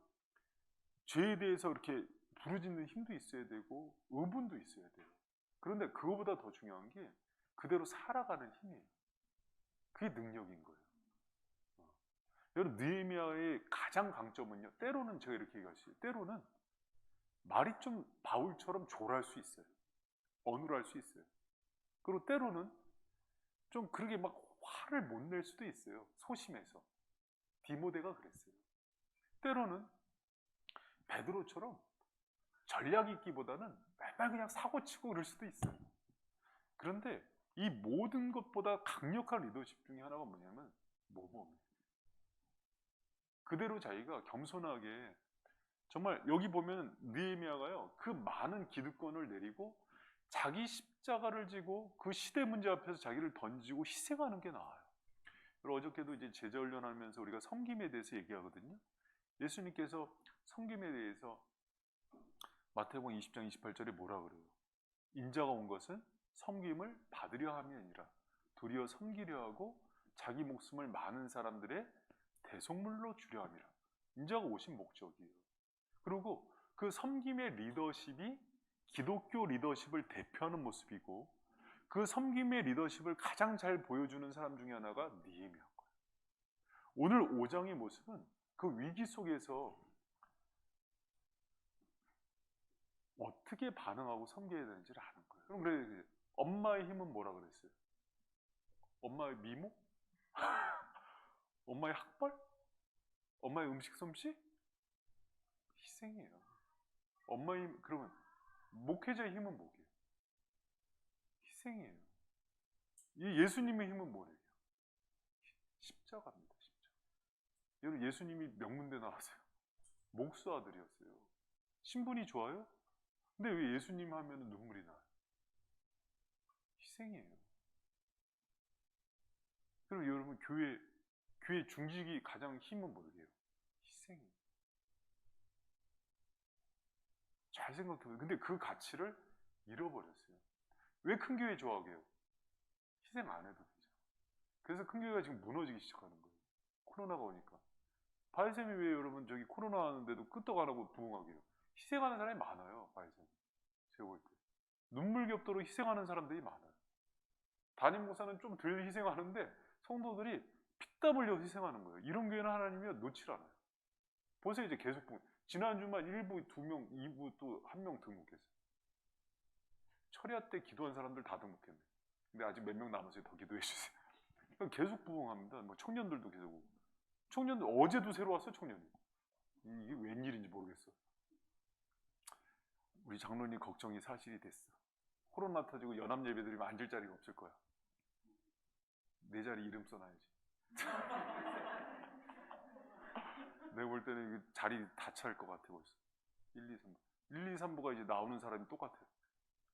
죄에 대해서 이렇게 부르짖는 힘도 있어야 되고 의분도 있어야 돼요. 그런데 그거보다 더 중요한 게 그대로 살아가는 힘이에요. 그게 능력인 거예요. 여러분, 느헤미야의 가장 강점은요, 때로는 제가 이렇게 얘기하시죠. 때로는 말이 좀 바울처럼 조랄 수 있어요. 어눌할 수 있어요. 그리고 때로는 좀 그렇게 막 화를 못 낼 수도 있어요. 소심해서. 디모데가 그랬어요. 때로는 베드로처럼 전략이 있기보다는 맨날 그냥 사고치고 그럴 수도 있어요. 그런데 이 모든 것보다 강력한 리더십 중에 하나가 뭐냐면 모범이에요. 그대로 자기가 겸손하게, 정말 여기 보면 느헤미야가요, 그 많은 기득권을 내리고 자기 십자가를 지고 그 시대 문제 앞에서 자기를 던지고 희생하는 게 나아요. 그리고 어저께도 이제 제자 훈련하면서 우리가 섬김에 대해서 얘기하거든요. 예수님께서 섬김에 대해서 마태복음 20장 28절에 뭐라 그래요? 인자가 온 것은 섬김을 받으려 함이 아니라 도리어 섬기려 하고 자기 목숨을 많은 사람들의 대속물로 주려 함이라. 인자가 오신 목적이에요. 그리고 그 섬김의 리더십이 기독교 리더십을 대표하는 모습이고, 그 섬김의 리더십을 가장 잘 보여주는 사람 중에 하나가 느헤미야인 거예요. 오늘 5장의 모습은 그 위기 속에서 어떻게 반응하고 섬겨야 되는지를 아는 거예요. 그럼 그래, 엄마의 힘은 뭐라 그랬어요? 엄마의 미모? 엄마의 학벌? 엄마의 음식 솜씨? 희생이에요. 엄마의 힘, 그러면 목회자의 힘은 뭐게요? 희생이에요. 이 예수님의 힘은 뭐예요? 십자가입니다. 십자가. 여러분, 예수님이 명문대 나왔어요. 목수 아들이었어요. 신분이 좋아요? 근데 왜 예수님 하면 눈물이 나요? 희생이에요. 그리고 여러분, 교회 중직이 가장 힘은 뭐예요? 희생이에요. 잘 생각해보세요. 근데 그 가치를 잃어버렸어요. 왜 큰 교회 좋아하게요? 희생 안 해도 되죠. 그래서 큰 교회가 지금 무너지기 시작하는 거예요. 코로나가 오니까. 바이샘이 왜 여러분 저기 코로나 하는데도 끄떡 안 하고 부흥하게요? 희생하는 사람이 많아요. 바이샘. 제가 볼 때. 눈물겹도록 희생하는 사람들이 많아요. 담임 목사는 좀 덜 희생하는데 성도들이 피땀 흘려 희생하는 거예요. 이런 교회는 하나님이 놓질 않아요. 보세요. 이제 계속 부흥. 지난주만 1부 2명, 2부 또 1명 등록했어요. 철야 때 기도한 사람들 다 등록했네. 근데 아직 몇 명 남았어요. 더 기도해 주세요. 계속 부흥합니다. 뭐 청년들도 계속 오고. 청년들 어제도 새로 왔어요. 청년이. 이게 웬일인지 모르겠어. 우리 장로님 걱정이 사실이 됐어. 코로나 터지고 연합 예배드리면 앉을 자리가 없을 거야. 내 자리 이름 써놔야지. 내가 볼 때는 자리 다 찰 것 같아 벌써. 1, 2, 3부. 1, 2, 3부가 이제 나오는 사람이 똑같아요.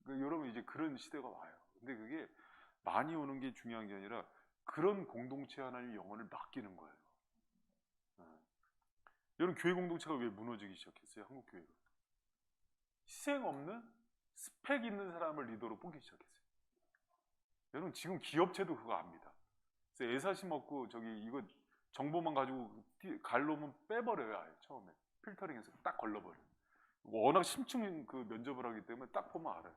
그러니까 여러분 이제 그런 시대가 와요. 근데 그게 많이 오는 게 중요한 게 아니라 그런 공동체 하나의 영혼을 맡기는 거예요. 여러분, 교회 공동체가 왜 무너지기 시작했어요? 한국 교회가. 희생 없는 스펙 있는 사람을 리더로 뽑기 시작했어요. 여러분, 지금 기업체도 그거 압니다. 그래서 애사심 없고 저기 이거 정보만 가지고 갈로면 빼버려요. 아예 처음에 필터링해서 딱 걸러버려요. 워낙 심층 그 면접을 하기 때문에 딱 보면 알아요.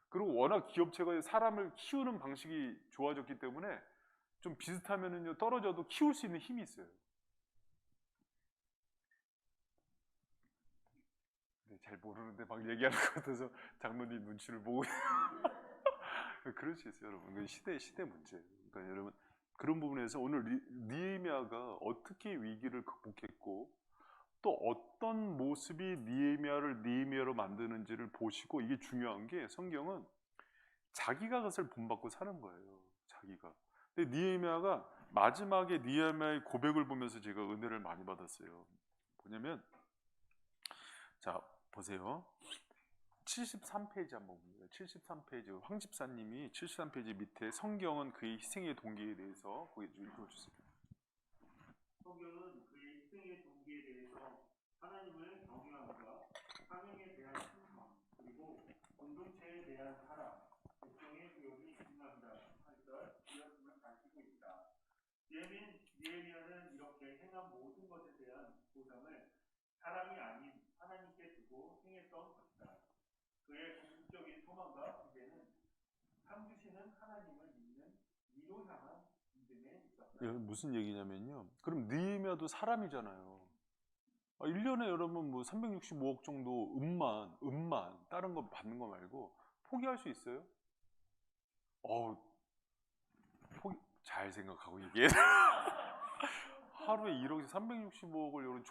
그리고 워낙 기업체가 사람을 키우는 방식이 좋아졌기 때문에 좀 비슷하면은요, 떨어져도 키울 수 있는 힘이 있어요. 잘 모르는데 막 얘기하는 것 같아서 장로님 눈치를 보고 그럴 수 있어요, 여러분. 시대 문제예요. 그러니까 여러분, 그런 부분에서 오늘 느헤미야가 어떻게 위기를 극복했고 또 어떤 모습이 느헤미야를 느헤미야로 만드는지를 보시고, 이게 중요한 게 성경은 자기가 그것을 본받고 사는 거예요. 자기가. 근데 느헤미야가 마지막에 느헤미야의 고백을 보면서 제가 은혜를 많이 받았어요. 뭐냐면, 자 보세요. 73페이지 한번 봅니다. 73페이지 황 집사님이 73페이지 밑에 성경은 그의 희생의 동기에 대해서 거기 좀 읽어주세요. 성경은 그의 희생의 동기에 대해서 하나님을 경외함과 사명에 대한 충성, 그리고 공동체에 대한 사랑, 백성의 교육이 중요합니다. 할걸 이었음을 가르치고 있다. 니에미아는 이렇게 행한 모든 것에 대한 보상을 사람이 아닌 하나님께 두고 행했던 것이다. 그의 궁극적인 소망과 기대는 상 주시는 하나님을 믿는 이로 향한 믿음에 있었다. 이건 무슨 얘기냐면요. 그럼 느헤미야도 사람이잖아요. 1년에 여러분 뭐 365억 정도 음만 다른 거 받는 거 말고 포기할 수 있어요? 잘 생각하고 얘기해. 하루에 1억에 365억을 여러분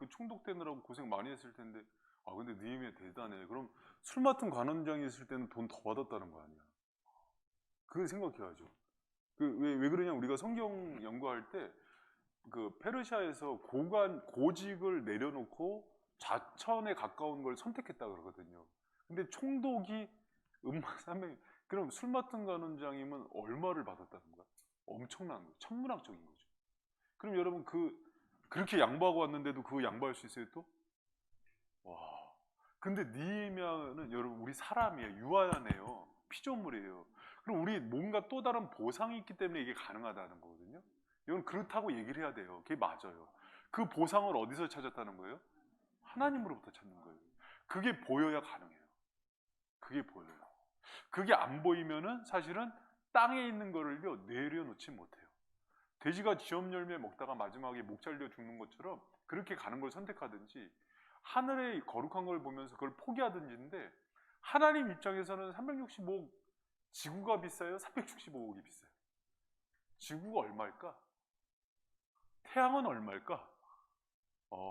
총독되느라고 고생 많이 했을 텐데, 근데 느헤미야 대단해. 그럼 술 맡은 관원장이 있을 때는 돈 더 받았다는 거 아니야? 그걸 생각해야죠. 왜 그러냐? 우리가 성경 연구할 때 페르시아에서 고직을 내려놓고 좌천에 가까운 걸 선택했다 그러거든요. 근데 총독이 음만 300, 그럼 술 맡은 관원장이면 얼마를 받았다는 거야? 엄청난 거, 천문학적인 거죠. 그럼 여러분 그렇게 양보하고 왔는데도 그거 양보할 수 있어요 또? 와. 근데 느헤미야는 여러분 우리 사람이에요. 유한해요. 피조물이에요. 그럼 우리 뭔가 또 다른 보상이 있기 때문에 이게 가능하다는 거거든요. 이건 그렇다고 얘기를 해야 돼요. 그게 맞아요. 그 보상을 어디서 찾았다는 거예요? 하나님으로부터 찾는 거예요. 그게 보여야 가능해요. 그게 보여요. 그게 안 보이면은 사실은 땅에 있는 거를요 내려놓지 못해요. 돼지가 지엄 열매 먹다가 마지막에 목 잘려 죽는 것처럼 그렇게 가는 걸 선택하든지 하늘의 거룩한 걸 보면서 그걸 포기하든지인데, 하나님 입장에서는 365억 지구가 비싸요? 365억이 비싸요? 지구가 얼마일까? 태양은 얼마일까?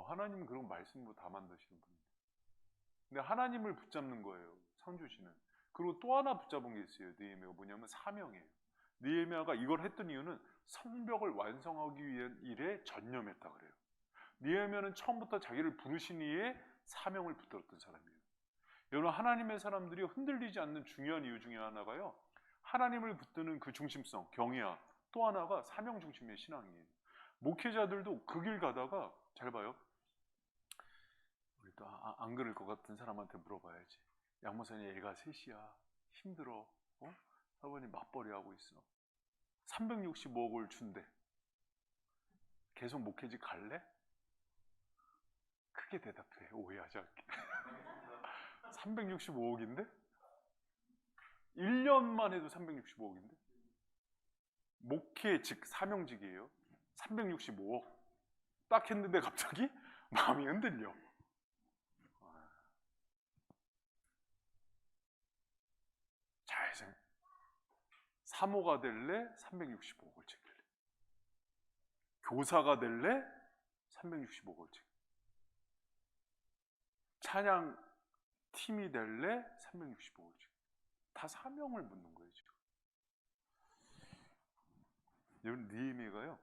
하나님은 그런 말씀으로 다 만드시는 분입니다. 근데 하나님을 붙잡는 거예요. 상 주시는. 그리고 또 하나 붙잡은 게 있어요. 느헤미야가 뭐냐면 사명이에요. 느헤미야가 이걸 했던 이유는 성벽을 완성하기 위한 일에 전념했다 그래요. 느헤미야는 처음부터 자기를 부르신 이에 사명을 붙들었던 사람이에요. 여러분, 하나님의 사람들이 흔들리지 않는 중요한 이유 중에 하나가요, 하나님을 붙드는 그 중심성, 경외와 또 하나가 사명 중심의 신앙이에요. 목회자들도 그 길 가다가, 잘 봐요. 우리 또 안 그럴 것 같은 사람한테 물어봐야지. 양모사님 애가 셋이야. 힘들어. 사모님 맞벌이 하고 있어. 365억을 준대. 계속 목회직 갈래? 크게 대답해. 오해하지 않게. 365억인데? 1년만 해도 365억인데? 목회직, 사명직이에요. 365억. 딱 했는데 갑자기 마음이 흔들려. 잘 생각. 사모가 될래? 365억을 챙길래. 교사가 될래? 365억을 챙길래. 찬양 팀이 될래? 365억을 챙길래. 다 사명을 묻는 거예요, 지금. 여러분, 느헤미야가요,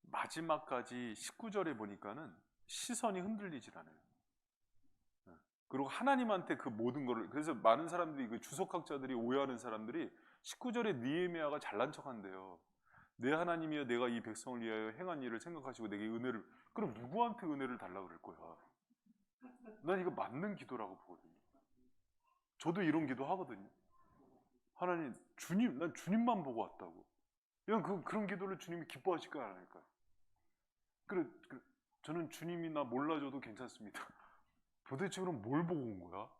마지막까지 19절에 보니까는 시선이 흔들리질 않아요. 그리고 하나님한테 그 모든 거를, 그래서 많은 사람들이, 그 주석학자들이 오해하는 사람들이 19절에 느헤미야가 잘난 척한대요. 내 하나님이여, 내가 이 백성을 위하여 행한 일을 생각하시고 내게 은혜를, 그럼 누구한테 은혜를 달라 그럴 거야? 난 이거 맞는 기도라고 보거든요. 저도 이런 기도 하거든요. 하나님, 주님, 난 주님만 보고 왔다고. 그런 기도를 주님이 기뻐하실까 안 할까요? 저는 주님이 나 몰라줘도 괜찮습니다. 도대체 그럼 뭘 보고 온 거야?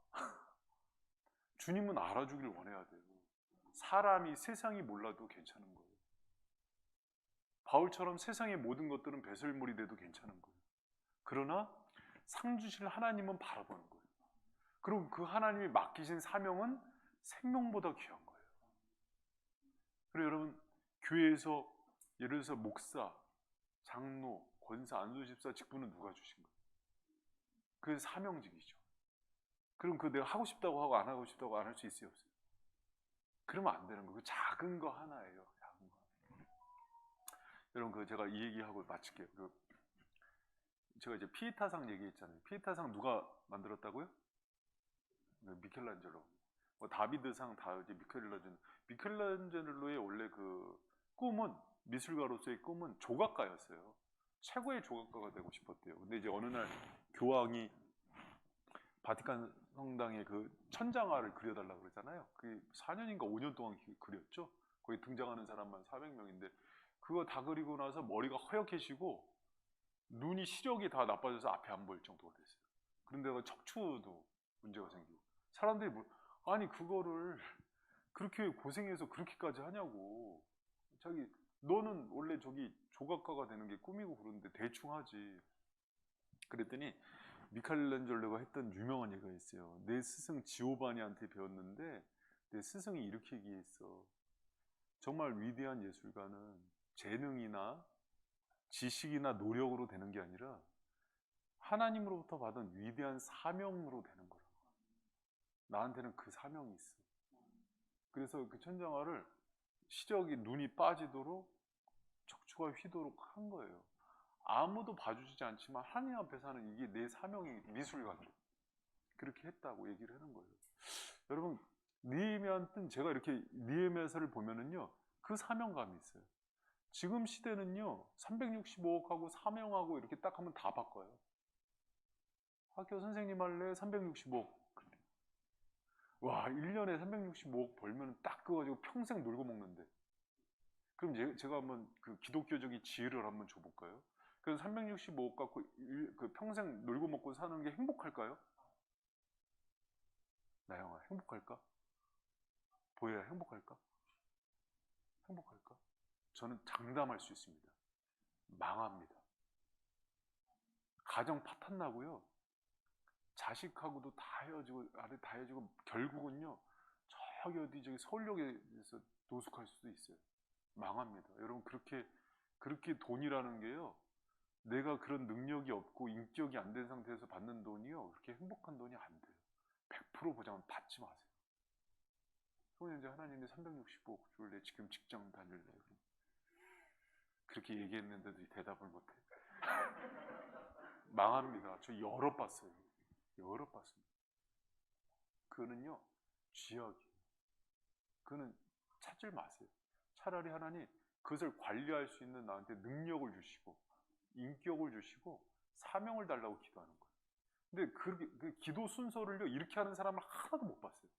주님은 알아주길 원해야 돼요. 사람이, 세상이 몰라도 괜찮은 거예요. 바울처럼 세상의 모든 것들은 배설물이 돼도 괜찮은 거예요. 그러나 상 주실 하나님은 바라보는 거예요. 그리고 그 하나님이 맡기신 사명은 생명보다 귀한 거예요. 그리고 여러분, 교회에서 예를 들어서 목사, 장로, 권사, 안수집사 직분은 누가 주신 거예요? 그게 사명직이죠. 그럼 내가 하고 싶다고 하고 안 하고 싶다고 안 할 수 있어요, 없어요? 그러면 안 되는 거예요. 작은 거 하나예요. 작은 거. 여러분, 제가 이 얘기하고 마칠게요. 제가 이제 피에타상 얘기했잖아요. 피에타상 누가 만들었다고요? 미켈란젤로. 다비드상 다 이제 미켈란젤로의 원래 그 꿈은, 미술가로서의 꿈은 조각가였어요. 최고의 조각가가 되고 싶었대요. 근데 이제 어느 날 교황이 바티칸 성당에 그 천장화를 그려달라고 그러잖아요. 그 4년인가 5년 동안 그렸죠. 거기 등장하는 사람만 400명인데 그거 다 그리고 나서 머리가 허옇해지고 눈이 시력이 다 나빠져서 앞이 안 보일 정도가 됐어요. 그런데가 척추도 문제가 생기고 사람들이 아니 그거를 그렇게 고생해서 그렇게까지 하냐고. 자기 너는 원래 저기 조각가가 되는 게 꿈이고 그러는데 대충 하지. 그랬더니 미켈란젤로가 했던 유명한 얘기가 있어요. 내 스승 지오바니한테 배웠는데 내 스승이 이렇게 얘기했어. 정말 위대한 예술가는 재능이나 지식이나 노력으로 되는 게 아니라 하나님으로부터 받은 위대한 사명으로 되는 거라고. 나한테는 그 사명이 있어. 그래서 그 천장화를 시력이 눈이 빠지도록 척추가 휘도록 한 거예요. 아무도 봐주지 않지만 하나님 앞에서는 이게 내 사명이 미술가죠. 그렇게 했다고 얘기를 하는 거예요. 여러분 느헤미야한테는 제가 이렇게 느헤미야서를 보면은요 그 사명감이 있어요. 지금 시대는요 365억하고 사명하고 이렇게 딱 하면 다 바꿔요. 학교 선생님 할래 365억. 와 1년에 365억 벌면 딱 그거 가지고 평생 놀고 먹는데. 그럼 제가 한번 그 기독교적인 지혜를 한번 줘볼까요? 그래서 365억 갖고 그 평생 놀고 먹고 사는 게 행복할까요? 나영아 행복할까? 보여야 행복할까? 행복할까? 저는 장담할 수 있습니다. 망합니다. 가정 파탄 나고요. 자식하고도 다 헤어지고 아들 다 헤어지고 결국은요 저기 어디 저기 서울역에서 노숙할 수도 있어요. 망합니다. 여러분 그렇게 돈이라는 게요. 내가 그런 능력이 없고 인격이 안 된 상태에서 받는 돈이요. 그렇게 행복한 돈이 안 돼요. 100% 보장은 받지 마세요. 그러면 이제 하나님이 365억 줄래 지금 직장 다닐래 그렇게 얘기했는데도 대답을 못해. 망합니다. 저 여러 봤어요. 여러 봤습니다. 그거는요 쥐약이에요. 그거는 찾지 마세요. 차라리 하나님 그것을 관리할 수 있는 나한테 능력을 주시고 인격을 주시고 사명을 달라고 기도하는 거예요. 근데 그 기도 순서를요 이렇게 하는 사람을 하나도 못 봤어요.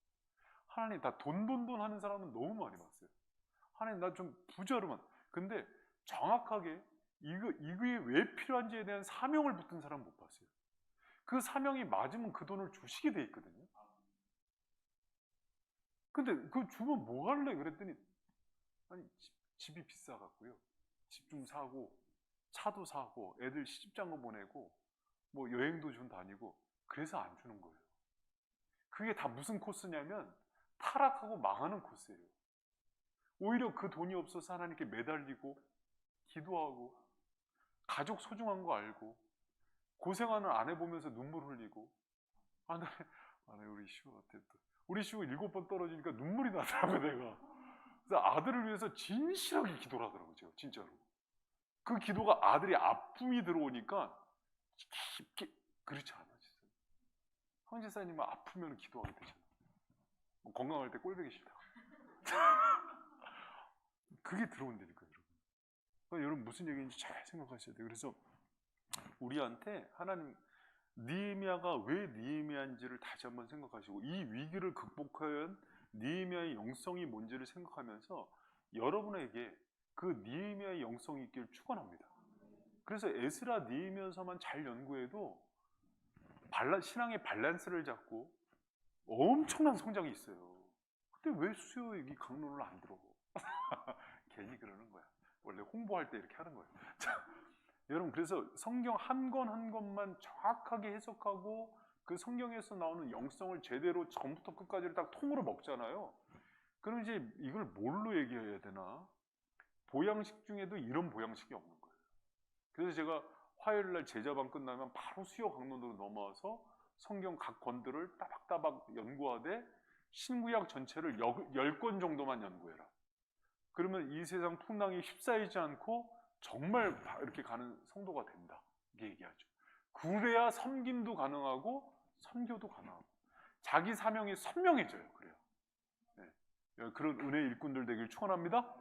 하나님 다 돈 하는 사람은 너무 많이 봤어요. 하나님 나 좀 부자로만. 근데 정확하게 이게 왜 필요한지에 대한 사명을 붙은 사람 못 봤어요. 그 사명이 맞으면 그 돈을 주시게 돼 있거든요. 근데 그 주면 뭐 할래? 그랬더니 아니 집이 비싸갖고요. 집 좀 사고 차도 사고 애들 시집장가 보내고 뭐 여행도 좀 다니고 그래서 안 주는 거예요. 그게 다 무슨 코스냐면 타락하고 망하는 코스예요. 오히려 그 돈이 없어서 하나님께 매달리고 기도하고 가족 소중한 거 알고 고생하는 아내 보면서 눈물 흘리고 아내 우리 시우한테 또 우리 시우 7번 떨어지니까 눈물이 나더라고요. 내가 그래서 아들을 위해서 진실하게 기도를 하더라고요. 제가 진짜로 그 기도가 아들이 아픔이 들어오니까 깊게 그렇지 않아. 황 지사님은 아프면 기도하게 되잖아. 건강할 때 꼴보기 싫다. 그게 들어온다니까요, 여러분. 그러니까 여러분 무슨 얘기인지 잘 생각하셔야 돼요. 그래서 우리한테 하나님 느헤미야가 왜 느헤미야인지를 다시 한번 생각하시고 이 위기를 극복한 느헤미야의 영성이 뭔지를 생각하면서 여러분에게 그 느헤미야의 영성이 있기를 축원합니다. 그래서 에스라 느헤미야서만 잘 연구해도 신앙의 밸런스를 잡고 엄청난 성장이 있어요. 근데 왜 수요 이 강론을 안 들어? 괜히 그러는 거야. 원래 홍보할 때 이렇게 하는 거예요. 자, 여러분 그래서 성경 한 권 한 권만 정확하게 해석하고 그 성경에서 나오는 영성을 제대로 처음부터 끝까지를 딱 통으로 먹잖아요. 그럼 이제 이걸 뭘로 얘기해야 되나? 보양식 중에도 이런 보양식이 없는 거예요. 그래서 제가 화요일날 제자반 끝나면 바로 수요 강론으로 넘어와서 성경 각 권들을 따박따박 연구하되 신구약 전체를 10권 정도만 연구해라. 그러면 이 세상 풍랑이 휩싸이지 않고 정말 이렇게 가는 성도가 된다. 이게 얘기하죠. 그래야 섬김도 가능하고 선교도 가능하고 자기 사명이 선명해져요. 그래요. 네. 그런 은혜의 일꾼들 되길 축원합니다.